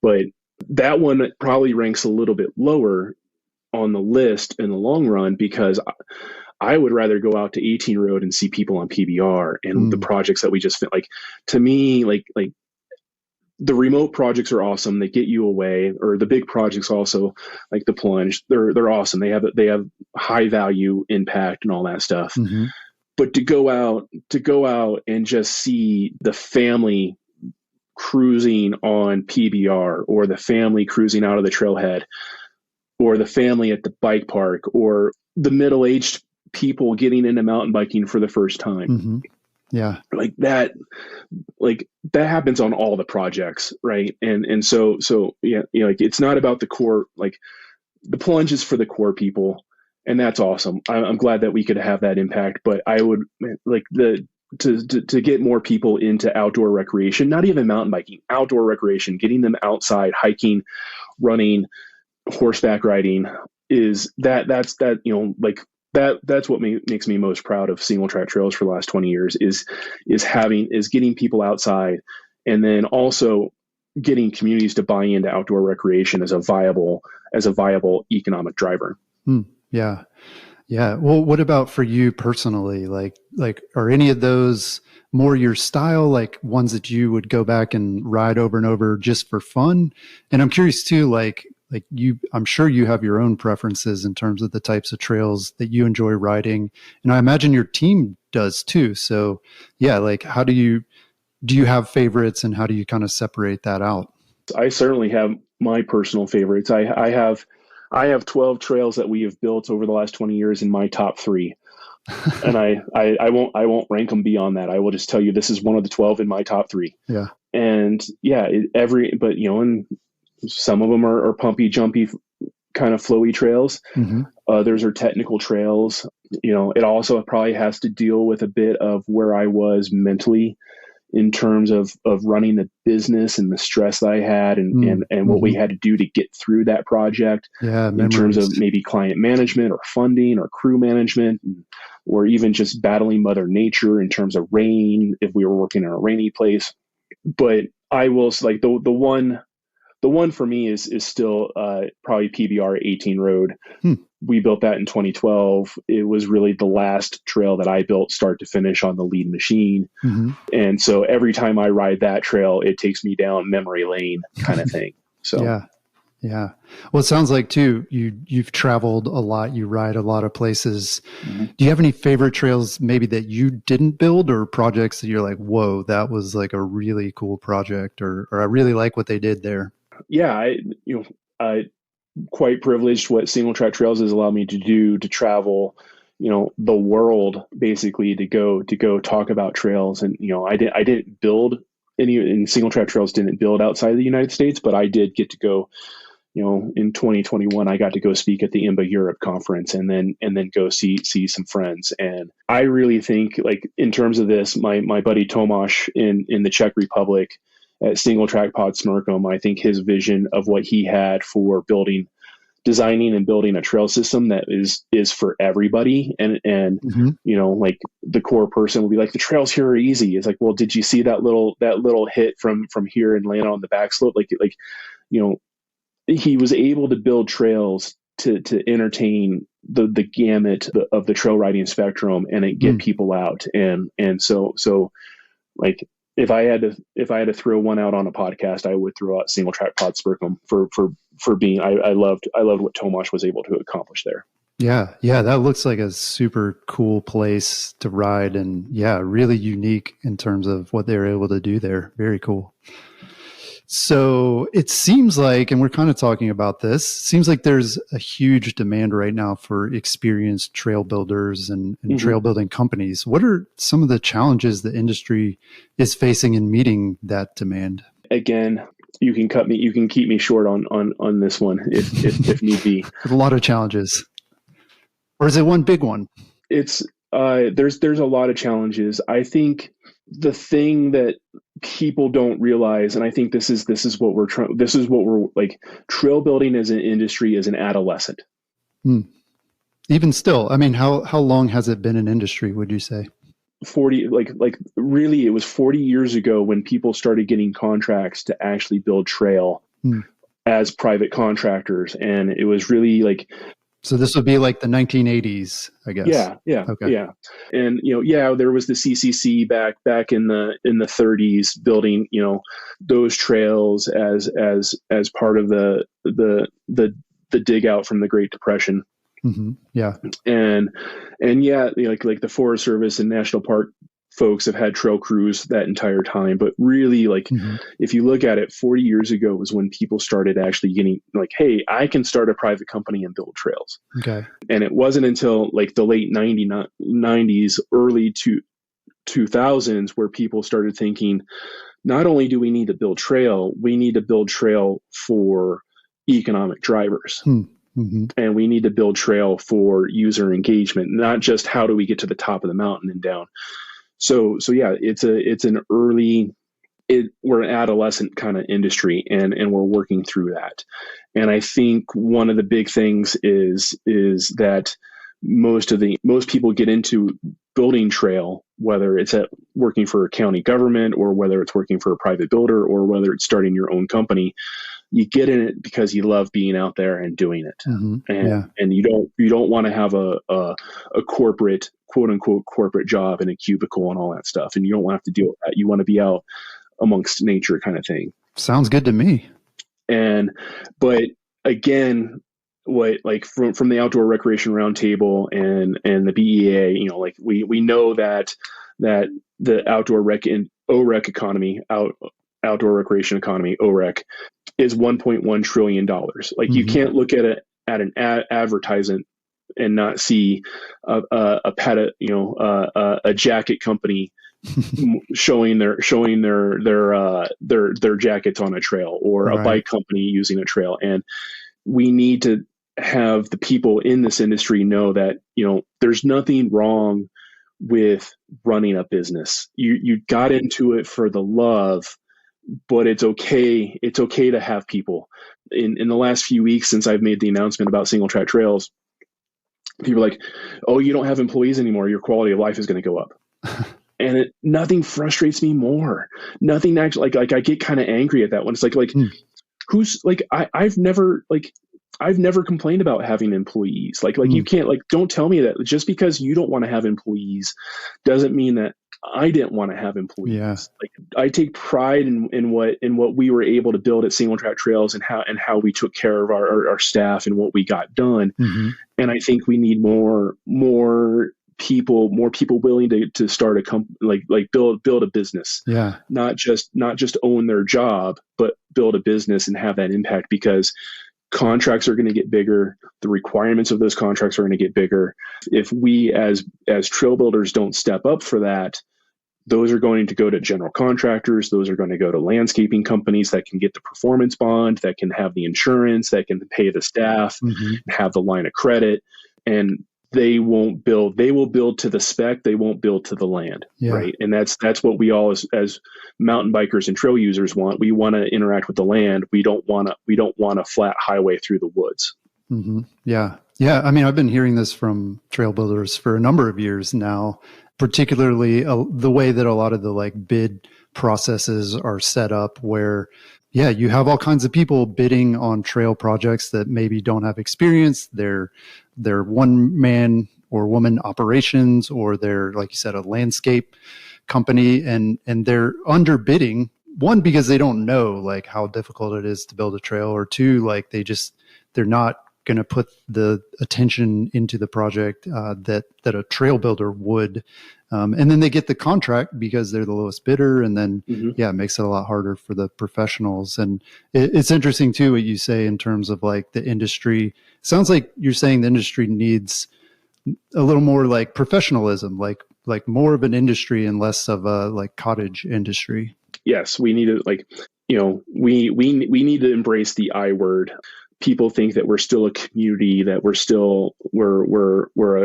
But that one probably ranks a little bit lower on the list in the long run, because I would rather go out to 18 Road and see people on PBR and the projects that we just fit. Like, to me, like the remote projects are awesome. They get you away, or the big projects also, like the Plunge, they're awesome. They have high value impact and all that stuff. But to go out and just see the family cruising on PBR, or the family cruising out of the trailhead, or the family at the bike park, or the middle-aged people getting into mountain biking for the first time. Like that happens on all the projects, right? And so like, it's not about the core. Like, the Plunge is for the core people, and that's awesome. I'm glad that we could have that impact. But I would like to get more people into outdoor recreation, not even mountain biking, outdoor recreation, getting them outside, hiking, running, horseback riding, is that's what makes me most proud of Singletrack Trails for the last 20 years is getting people outside, and then also getting communities to buy into outdoor recreation as a viable economic driver. Yeah. Yeah. Well, what about for you personally? Like, are any of those more your style, like ones that you would go back and ride over and over just for fun? And I'm curious too, I'm sure you have your own preferences in terms of the types of trails that you enjoy riding. And I imagine your team does too. So yeah, like do you have favorites, and how do you kind of separate that out? I certainly have my personal favorites. I have 12 trails that we have built over the last 20 years in my top 3. And I won't rank them beyond that. I will just tell you, this is one of the 12 in my top 3. Yeah. And yeah, and some of them are pumpy, jumpy, kind of flowy trails. Mm-hmm. Others are technical trails. It also probably has to deal with a bit of where I was mentally in terms of running the business and the stress that I had and what we had to do to get through that project. Yeah, in terms of maybe client management or funding or crew management, or even just battling Mother Nature in terms of rain if we were working in a rainy place. But I will like the one for me is still probably PBR 18 Road. We built that in 2012. It was really the last trail that I built start to finish on the lead machine. Mm-hmm. And so every time I ride that trail, it takes me down memory lane kind of thing. So yeah. Well, it sounds like too, you've traveled a lot, you ride a lot of places. Mm-hmm. Do you have any favorite trails maybe that you didn't build, or projects that you're like, whoa, that was like a really cool project, or I really like what they did there? Yeah, I quite privileged what Singletrack Trails has allowed me to do, to travel, the world basically, to go talk about trails. And, I didn't build any, and Singletrack Trails didn't build outside of the United States, but I did get to go, in 2021, I got to go speak at the IMBA Europe conference and then go see some friends. And I really think, like, in terms of this, my buddy Tomáš in the Czech Republic at Singletrack Pod Smrkom, I think his vision of what he had for designing and building a trail system that is for everybody. And mm-hmm. Like the core person will be like, the trails here are easy. It's like, well, did you see that little hit from here and land on the backslope? He was able to build trails to entertain the gamut of the trail riding spectrum and get people out. And so like, if I had to throw one out on a podcast, I would throw out Singletrack Pod Smrkom for being, I loved what Tomáš was able to accomplish there. Yeah. That looks like a super cool place to ride, and really unique in terms of what they were able to do there. Very cool. So it seems like, and we're kind of talking about this, seems like there's a huge demand right now for experienced trail builders and mm-hmm. trail building companies. What are some of the challenges the industry is facing in meeting that demand? Again, you can keep me short on this one if need be. There's a lot of challenges. Or is it one big one? It's there's a lot of challenges. I think the thing that people don't realize, and I think this is what we're like, trail building as an industry is an adolescent. Even still, I mean, how long has it been an industry, would you say? 40, like really, it was 40 years ago when people started getting contracts to actually build trail as private contractors. And it was really like, so this would be like the 1980s, I guess. Yeah. Okay. Yeah. And, there was the CCC back in the 30s building, those trails as part of the dig out from the Great Depression. Mm-hmm. Yeah. And like the Forest Service and National Park folks have had trail crews that entire time. But really, mm-hmm. if you look at it, 40 years ago was when people started actually getting like, hey, I can start a private company and build trails. Okay. And it wasn't until like the late 90s, early 2000s, where people started thinking, not only do we need to build trail, we need to build trail for economic drivers. Mm-hmm. And we need to build trail for user engagement, not just how do we get to the top of the mountain and down. So yeah, it's an early we're an adolescent kind of industry, and we're working through that. And I think one of the big things is that most people get into building trail, whether it's working for a county government, or whether it's working for a private builder, or whether it's starting your own company. You get in it because you love being out there and doing it. And you don't want to have a corporate, quote unquote, corporate job in a cubicle and all that stuff. And you don't want to have to deal with that. You want to be out amongst nature, kind of thing. Sounds good to me. But again, what, like, from the Outdoor Recreation Roundtable and the BEA, like we know that the outdoor rec and OREC economy, outdoor recreation economy, OREC, is $1.1 trillion. Like, you can't look at an advertisement and not see a jacket company showing their jackets on a trail, or a bike company using a trail. And we need to have the people in this industry know that, there's nothing wrong with running a business. You got into it for the love, but it's okay. It's okay to have people. In the last few weeks, since I've made the announcement about Singletrack Trails, people are like, "Oh, you don't have employees anymore. Your quality of life is going to go up." And nothing frustrates me more. Nothing actually, like I get kind of angry at that one. It's like, who's like, I've never complained about having employees. Like you can't, don't tell me that just because you don't want to have employees doesn't mean that I didn't want to have employees. Yeah. Like, I take pride in what we were able to build at Singletrack Trails, and how we took care of our staff and what we got done. And I think we need more people willing to start a company, like build a business. Yeah. Not just own their job, but build a business and have that impact, because contracts are going to get bigger. The requirements of those contracts are going to get bigger. If we as trail builders don't step up for that, those are going to go to general contractors. Those are going to go to landscaping companies that can get the performance bond, that can have the insurance, that can pay the staff, have the line of credit, and they won't build. They will build to the spec. They won't build to the land, right? And that's what we all as mountain bikers and trail users want. We want to interact with the land. We don't want a flat highway through the woods. Yeah. I mean, I've been hearing this from trail builders for a number of years now, particularly the way that a lot of the bid processes are set up, where you have all kinds of people bidding on trail projects that maybe don't have experience. They're one man or woman operations, or they're, like you said, a landscape company, and they're underbidding, one, because they don't know how difficult it is to build a trail, or two, they're not going to put the attention into the project that a trail builder would. And then they get the contract because they're the lowest bidder. And then, it makes it a lot harder for the professionals. And it's interesting too, what you say in terms of the industry. Sounds like you're saying the industry needs a little more professionalism, like more of an industry and less of a cottage industry. Yes, we need to we need to embrace the I word. People think that we're still a community, that we're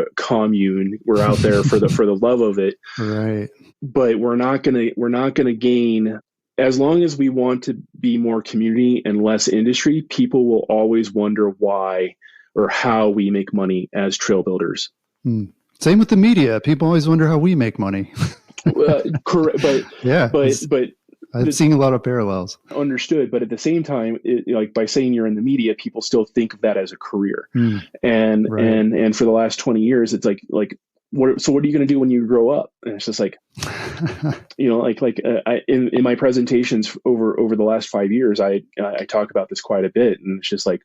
a commune. We're out there for the love of it. Right. But we're not gonna gain, as long as we want to be more community and less industry. People will always wonder why or how we make money as trail builders. Same with the media. People always wonder how we make money. Correct. But I've seen a lot of parallels. Understood. But at the same time, by saying you're in the media, people still think of that as a career. And for the last 20 years, it's what are you going to do when you grow up? And it's just in my presentations over the last 5 years, I talk about this quite a bit. And it's just like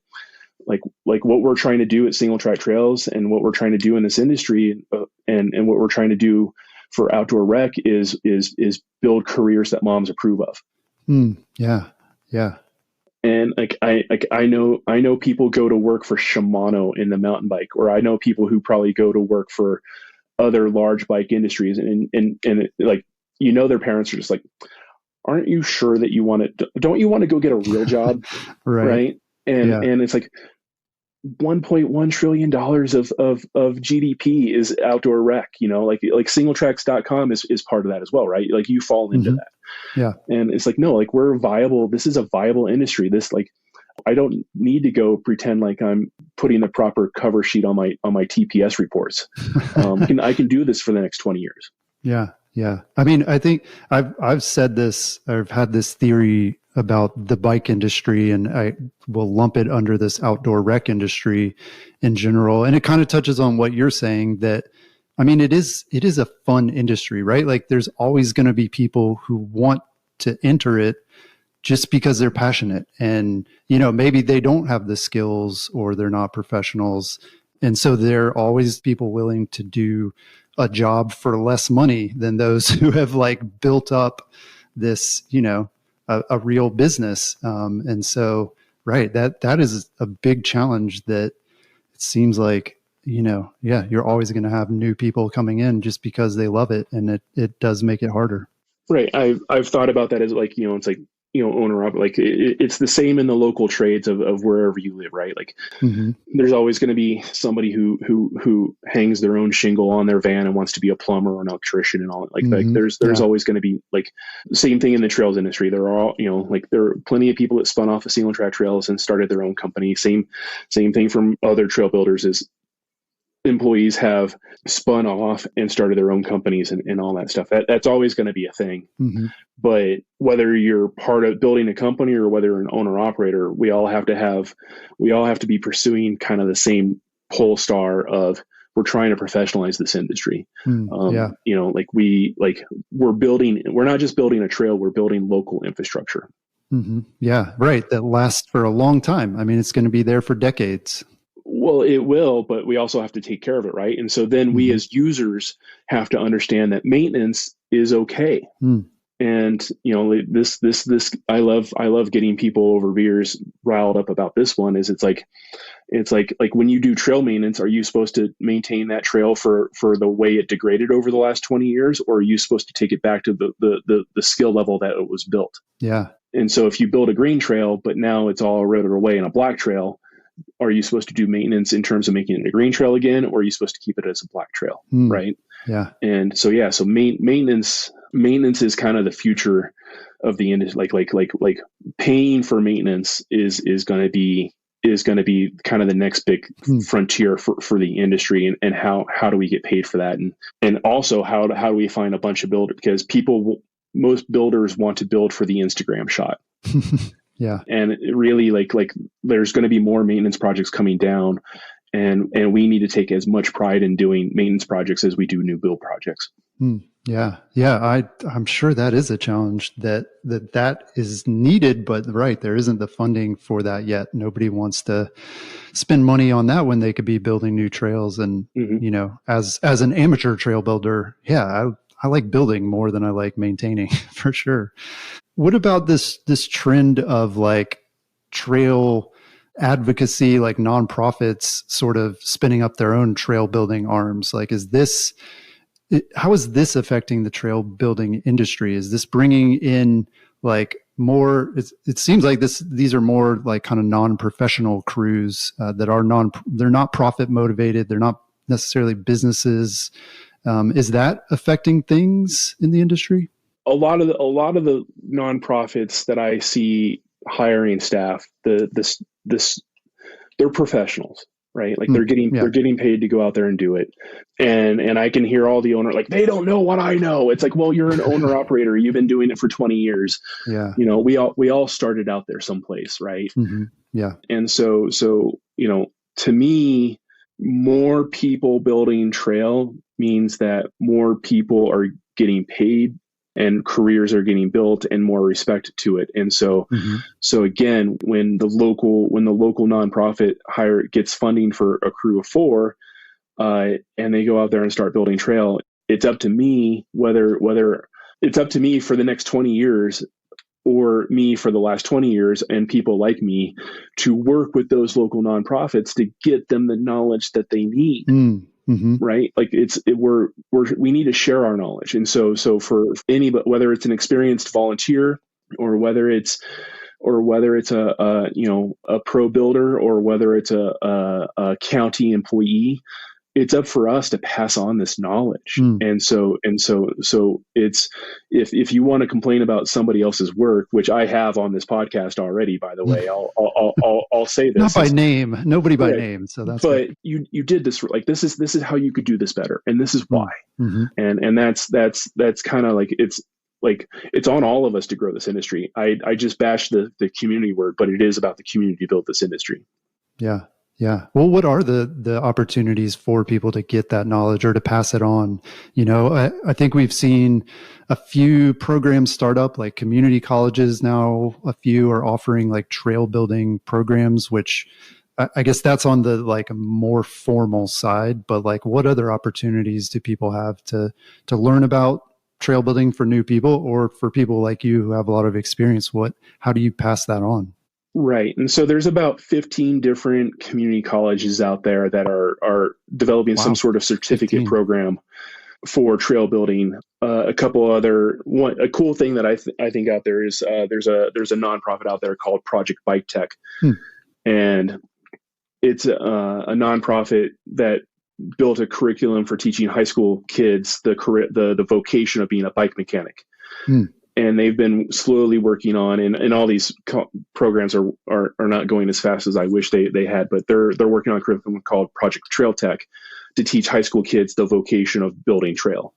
what we're trying to do at Singletrack Trails, and what we're trying to do in this industry, and what we're trying to do for outdoor rec is build careers that moms approve of. Yeah. And I know people go to work for Shimano in the mountain bike, or I know people who probably go to work for other large bike industries, and their parents are just like, aren't you sure that you want to? Don't you want to go get a real job? Right. And it's $1.1 trillion of GDP is outdoor rec. Singletracks.com is part of that as well, right? You fall into that. Yeah. And it's like, no, like we're viable. This is a viable industry. This like, I don't need to go pretend like I'm putting the proper cover sheet on my TPS reports. I can do this for the next 20 years. Yeah. Yeah. I mean, I think I've said this, I've had this theory about the bike industry, and I will lump it under this outdoor rec industry in general. And it kind of touches on what you're saying, that, I mean, it is a fun industry, right? Like there's always going to be people who want to enter it just because they're passionate, and, maybe they don't have the skills or they're not professionals. And so there are always people willing to do a job for less money than those who have like built up this, a real business. And so, right, that is a big challenge that it seems like, you're always going to have new people coming in just because they love it. And it does make it harder. Right. I've thought about that as like, it's like, owner up, like it's the same in the local trades of wherever you live, right? Like there's always going to be somebody who hangs their own shingle on their van and wants to be a plumber or an electrician and all that. Like there's always going to be like same thing in the trails industry. There are all, like there are plenty of people that spun off of Singletrack Trails and started their own company. Same thing from other trail builders is employees have spun off and started their own companies and all that stuff. That's always going to be a thing. But whether you're part of building a company or whether you're an owner operator, we all have to be pursuing kind of the same pole star of we're trying to professionalize this industry. We're not just building a trail, we're building local infrastructure. Yeah, right. That lasts for a long time. I mean, it's going to be there for decades. Well, it will, but we also have to take care of it, right? And so then we as users have to understand that maintenance is okay. And this I love getting people over beers riled up about this one. Is it's like when you do trail maintenance, are you supposed to maintain that trail for the way it degraded over the last 20 years, or are you supposed to take it back to the skill level that it was built? Yeah. And so if you build a green trail, but now it's all eroded away in a black trail, are you supposed to do maintenance in terms of making it a green trail again, or are you supposed to keep it as a black trail? Right. Yeah. And so, so maintenance is kind of the future of the industry. Like paying for maintenance is going to be kind of the next big frontier for the industry, and how do we get paid for that? And also how do we find a bunch of builders, because most builders want to build for the Instagram shot. Yeah. And it really like there's going to be more maintenance projects coming down, and we need to take as much pride in doing maintenance projects as we do new build projects. Yeah. Yeah. I'm sure that is a challenge that is needed, but right, there isn't the funding for that yet. Nobody wants to spend money on that when they could be building new trails. And, as an amateur trail builder, I like building more than I like maintaining for sure. What about this trend of like trail advocacy, like nonprofits sort of spinning up their own trail building arms? Like, how is this affecting the trail building industry? Is this bringing in like more? It seems like these are more like kind of non-professional crews that they're not profit motivated. They're not necessarily businesses. Is that affecting things in the industry? A lot of the nonprofits that I see hiring staff, they're professionals, right? Like they're getting paid to go out there and do it. And I can hear all the owner, like, they don't know what I know. It's like, well, you're an owner operator. You've been doing it for 20 years. Yeah. We all started out there someplace, right? Yeah. And so, to me, more people building trail means that more people are getting paid and careers are getting built and more respect to it. And so, so again, when the local nonprofit gets funding for a crew of 4, and they go out there and start building trail, it's up to me whether it's up to me for the next 20 years or me for the last 20 years and people like me to work with those local nonprofits to get them the knowledge that they need. Right? Like we need to share our knowledge. And so for anybody, whether it's an experienced volunteer or whether it's a pro builder or whether it's a county employee, it's up for us to pass on this knowledge. And so it's, if you want to complain about somebody else's work, which I have on this podcast already, by the way, I'll say this. Not by name, nobody by name. So that's, but good. You did this, like, this is how you could do this better. And this is why. And that's kind of like, it's on all of us to grow this industry. I just bashed the community word, but it is about the community to build this industry. Yeah. Yeah. Well, what are the opportunities for people to get that knowledge or to pass it on? You know, I think we've seen a few programs start up, like community colleges now. A few are offering like trail building programs, which I guess that's on the like more formal side. But like, what other opportunities do people have to learn about trail building for new people, or for people like you who have a lot of experience? How do you pass that on? Right. And so there's about 15 different community colleges out there that are developing some sort of certificate 15. program for trail building. A couple other, a cool thing that I think out there is there's a nonprofit out there called Project Bike Tech. And it's a nonprofit that built a curriculum for teaching high school kids the vocation of being a bike mechanic. And they've been slowly working on, and all these programs are not going as fast as I wish they had, but they're working on a curriculum called Project Trail Tech to teach high school kids the vocation of building trail.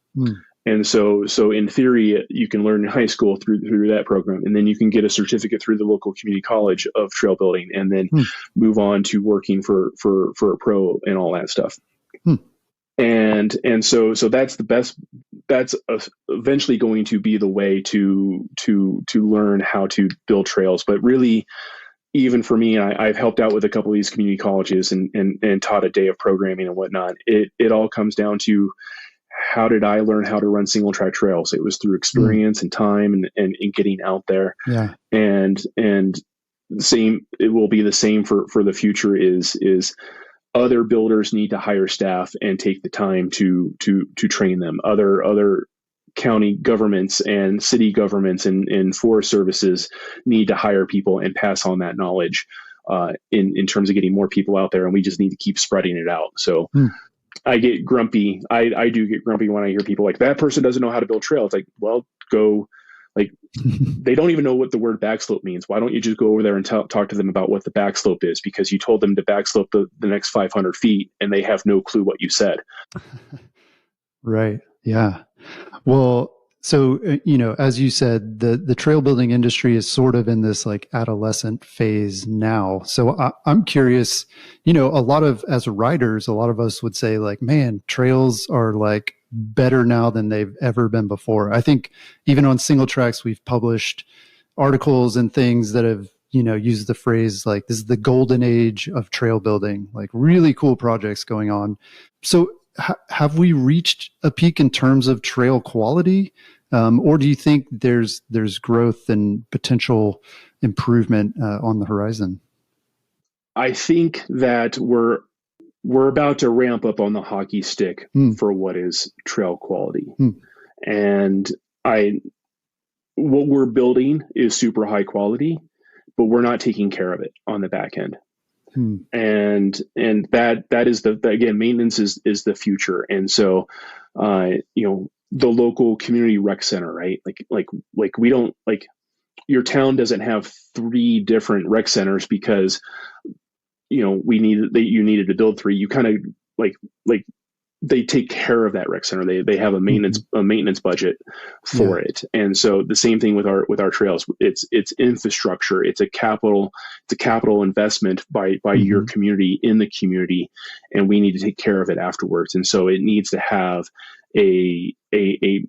And so in theory, you can learn in high school through that program, and then you can get a certificate through the local community college of trail building, and then move on to working for a pro and all that stuff. And so that's the best. That's eventually going to be the way to learn how to build trails. But really, even for me, I've helped out with a couple of these community colleges and taught a day of programming and whatnot. It all comes down to, how did I learn how to run single track trails? It was through experience and time and getting out there. Yeah. And it will be the same for the future is other builders need to hire staff and take the time to train them. Other county governments and city governments and forest services need to hire people and pass on that knowledge in terms of getting more people out there. And we just need to keep spreading it out. So I get grumpy. I do get grumpy when I hear people like, that person doesn't know how to build trails. It's like, well, go. Like, they don't even know what the word backslope means. Why don't you just go over there and talk to them about what the backslope is? Because you told them to backslope the next 500 feet and they have no clue what you said. Right. Yeah. Well, so, as you said, the trail building industry is sort of in this like adolescent phase now. So I'm curious, as riders, a lot of us would say like, man, trails are like better now than they've ever been before. I think even on Singletracks, we've published articles and things that have, used the phrase like, this is the golden age of trail building, like really cool projects going on. So have we reached a peak in terms of trail quality? Or do you think there's growth and potential improvement on the horizon? I think that we're about to ramp up on the hockey stick for what is trail quality. And what we're building is super high quality, but we're not taking care of it on the back end. And that is again, maintenance is the future. And so, the local community rec center, right? Like we don't, like, your town doesn't have 3 different rec centers because, you needed to build 3. You kind of like they take care of that rec center. They have a maintenance budget for it. And so the same thing with our trails. It's infrastructure. It's a capital investment by your community in the community, and we need to take care of it afterwards. And so it needs to have a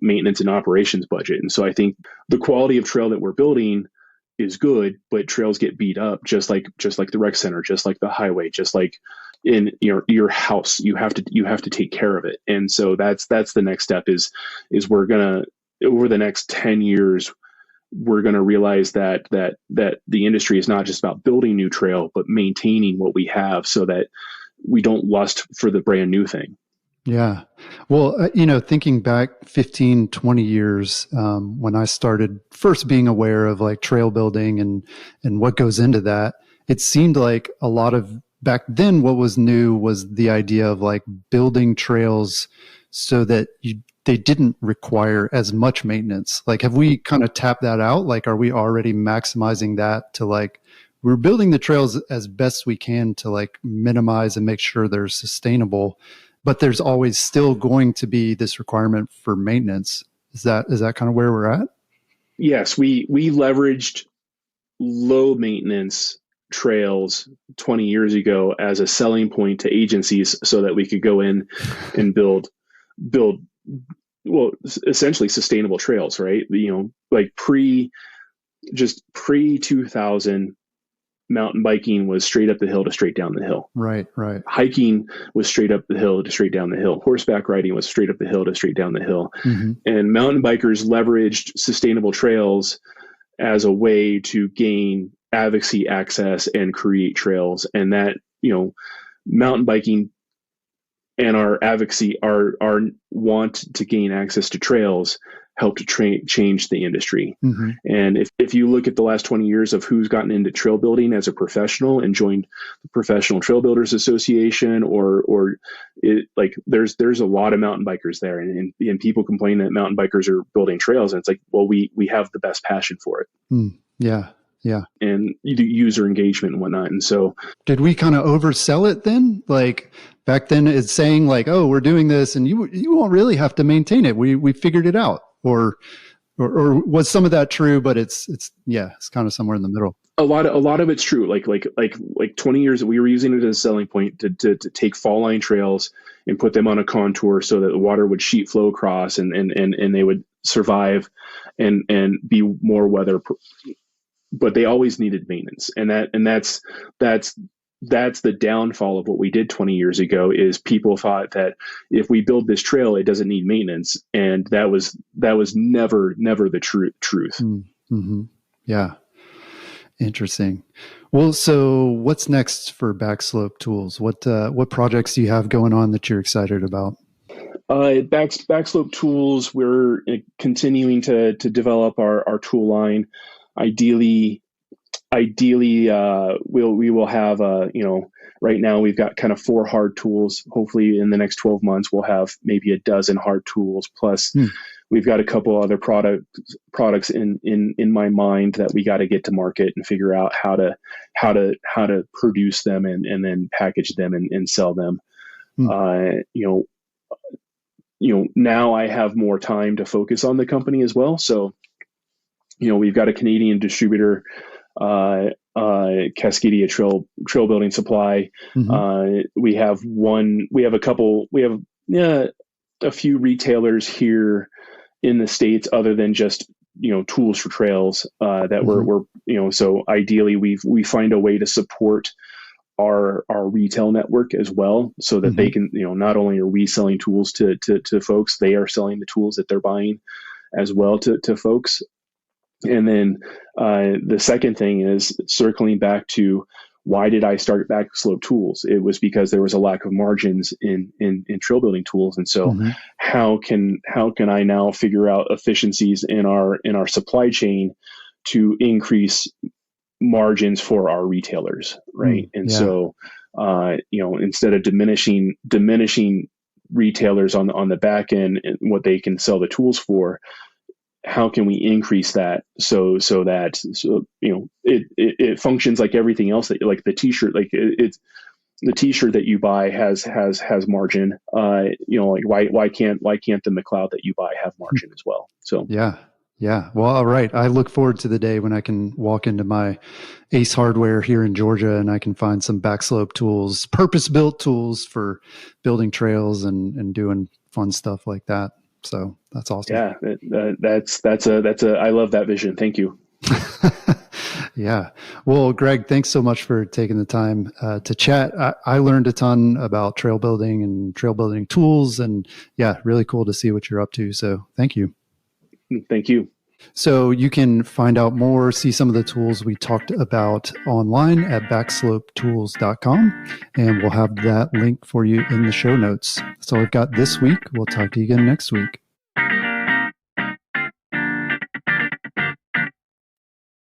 maintenance and operations budget. And so I think the quality of trail that we're building is good, but trails get beat up just like the rec center, just like the highway, just like in your house. You have to take care of it. And so that's the next step is we're gonna, over the next 10 years, we're gonna realize that the industry is not just about building new trail, but maintaining what we have so that we don't lust for the brand new thing. Yeah. Well, thinking back 15, 20 years, when I started first being aware of like trail building and what goes into that, it seemed like a lot of back then, what was new was the idea of like building trails so that they didn't require as much maintenance. Like, have we kind of tapped that out? Like, are we already maximizing that to like, we're building the trails as best we can to like minimize and make sure they're sustainable, but there's always still going to be this requirement for maintenance. Is that kind of where we're at? Yes, we leveraged low maintenance trails 20 years ago as a selling point to agencies so that we could go in and build well, essentially sustainable trails, right? Like pre 2000, mountain biking was straight up the hill to straight down the hill. Right. Hiking was straight up the hill to straight down the hill. Horseback riding was straight up the hill to straight down the hill. Mm-hmm. And mountain bikers leveraged sustainable trails as a way to gain advocacy access and create trails. And that, mountain biking and our advocacy, our want to gain access to trails helped to change the industry. Mm-hmm. And if you look at the last 20 years of who's gotten into trail building as a professional and joined the Professional Trail Builders Association, there's a lot of mountain bikers there, and people complain that mountain bikers are building trails, and it's like, well, we have the best passion for it. Yeah. And user engagement and whatnot. And so, did we kind of oversell it then? Like back then, it's saying like, "Oh, we're doing this, and you won't really have to maintain it. We figured it out." Or was some of that true? But it's kind of somewhere in the middle. A lot of it's true. Like 20 years, we were using it as a selling point to take fall line trails and put them on a contour so that the water would sheet flow across and they would survive and be more weather. But they always needed maintenance, and that's the downfall of what we did 20 years ago. Is people thought that if we build this trail, it doesn't need maintenance, and that was never the truth. Mm-hmm. Yeah, interesting. Well, so what's next for Backslope Tools? What projects do you have going on that you're excited about? Backslope Tools, we're continuing to develop our tool line. Ideally, we will have right now we've got kind of 4 hard tools. Hopefully in the next 12 months, we'll have maybe a dozen hard tools. Plus we've got a couple other products in my mind that we got to get to market and figure out how to produce them and then package them and sell them. Now I have more time to focus on the company as well. So, we've got a Canadian distributor, Cascadia Trail Building Supply. Mm-hmm. We have a few retailers here in the States other than just, tools for trails, that we're so ideally we find a way to support our retail network as well, so that they can, not only are we selling tools to folks, they are selling the tools that they're buying as well to folks. And then the second thing is circling back to, why did I start Backslope Tools? It was because there was a lack of margins in trail building tools. And so how can I now figure out efficiencies in our supply chain to increase margins for our retailers, right? So instead of diminishing retailers on the back end and what they can sell the tools for, how can we increase that so it functions like everything else, that like the t-shirt, like it's the t-shirt that you buy has margin. Like why can't the McLeod that you buy have margin as well? So yeah. Well, all right. I look forward to the day when I can walk into my Ace Hardware here in Georgia and I can find some Backslope tools, purpose-built tools for building trails and doing fun stuff like that. So that's awesome. Yeah, I love that vision. Thank you. Yeah. Well, Greg, thanks so much for taking the time to chat. I learned a ton about trail building and trail building tools, and yeah, really cool to see what you're up to. So thank you. Thank you. So you can find out more, see some of the tools we talked about online at backslopetools.com, and we'll have that link for you in the show notes. That's all I've got this week. We'll talk to you again next week.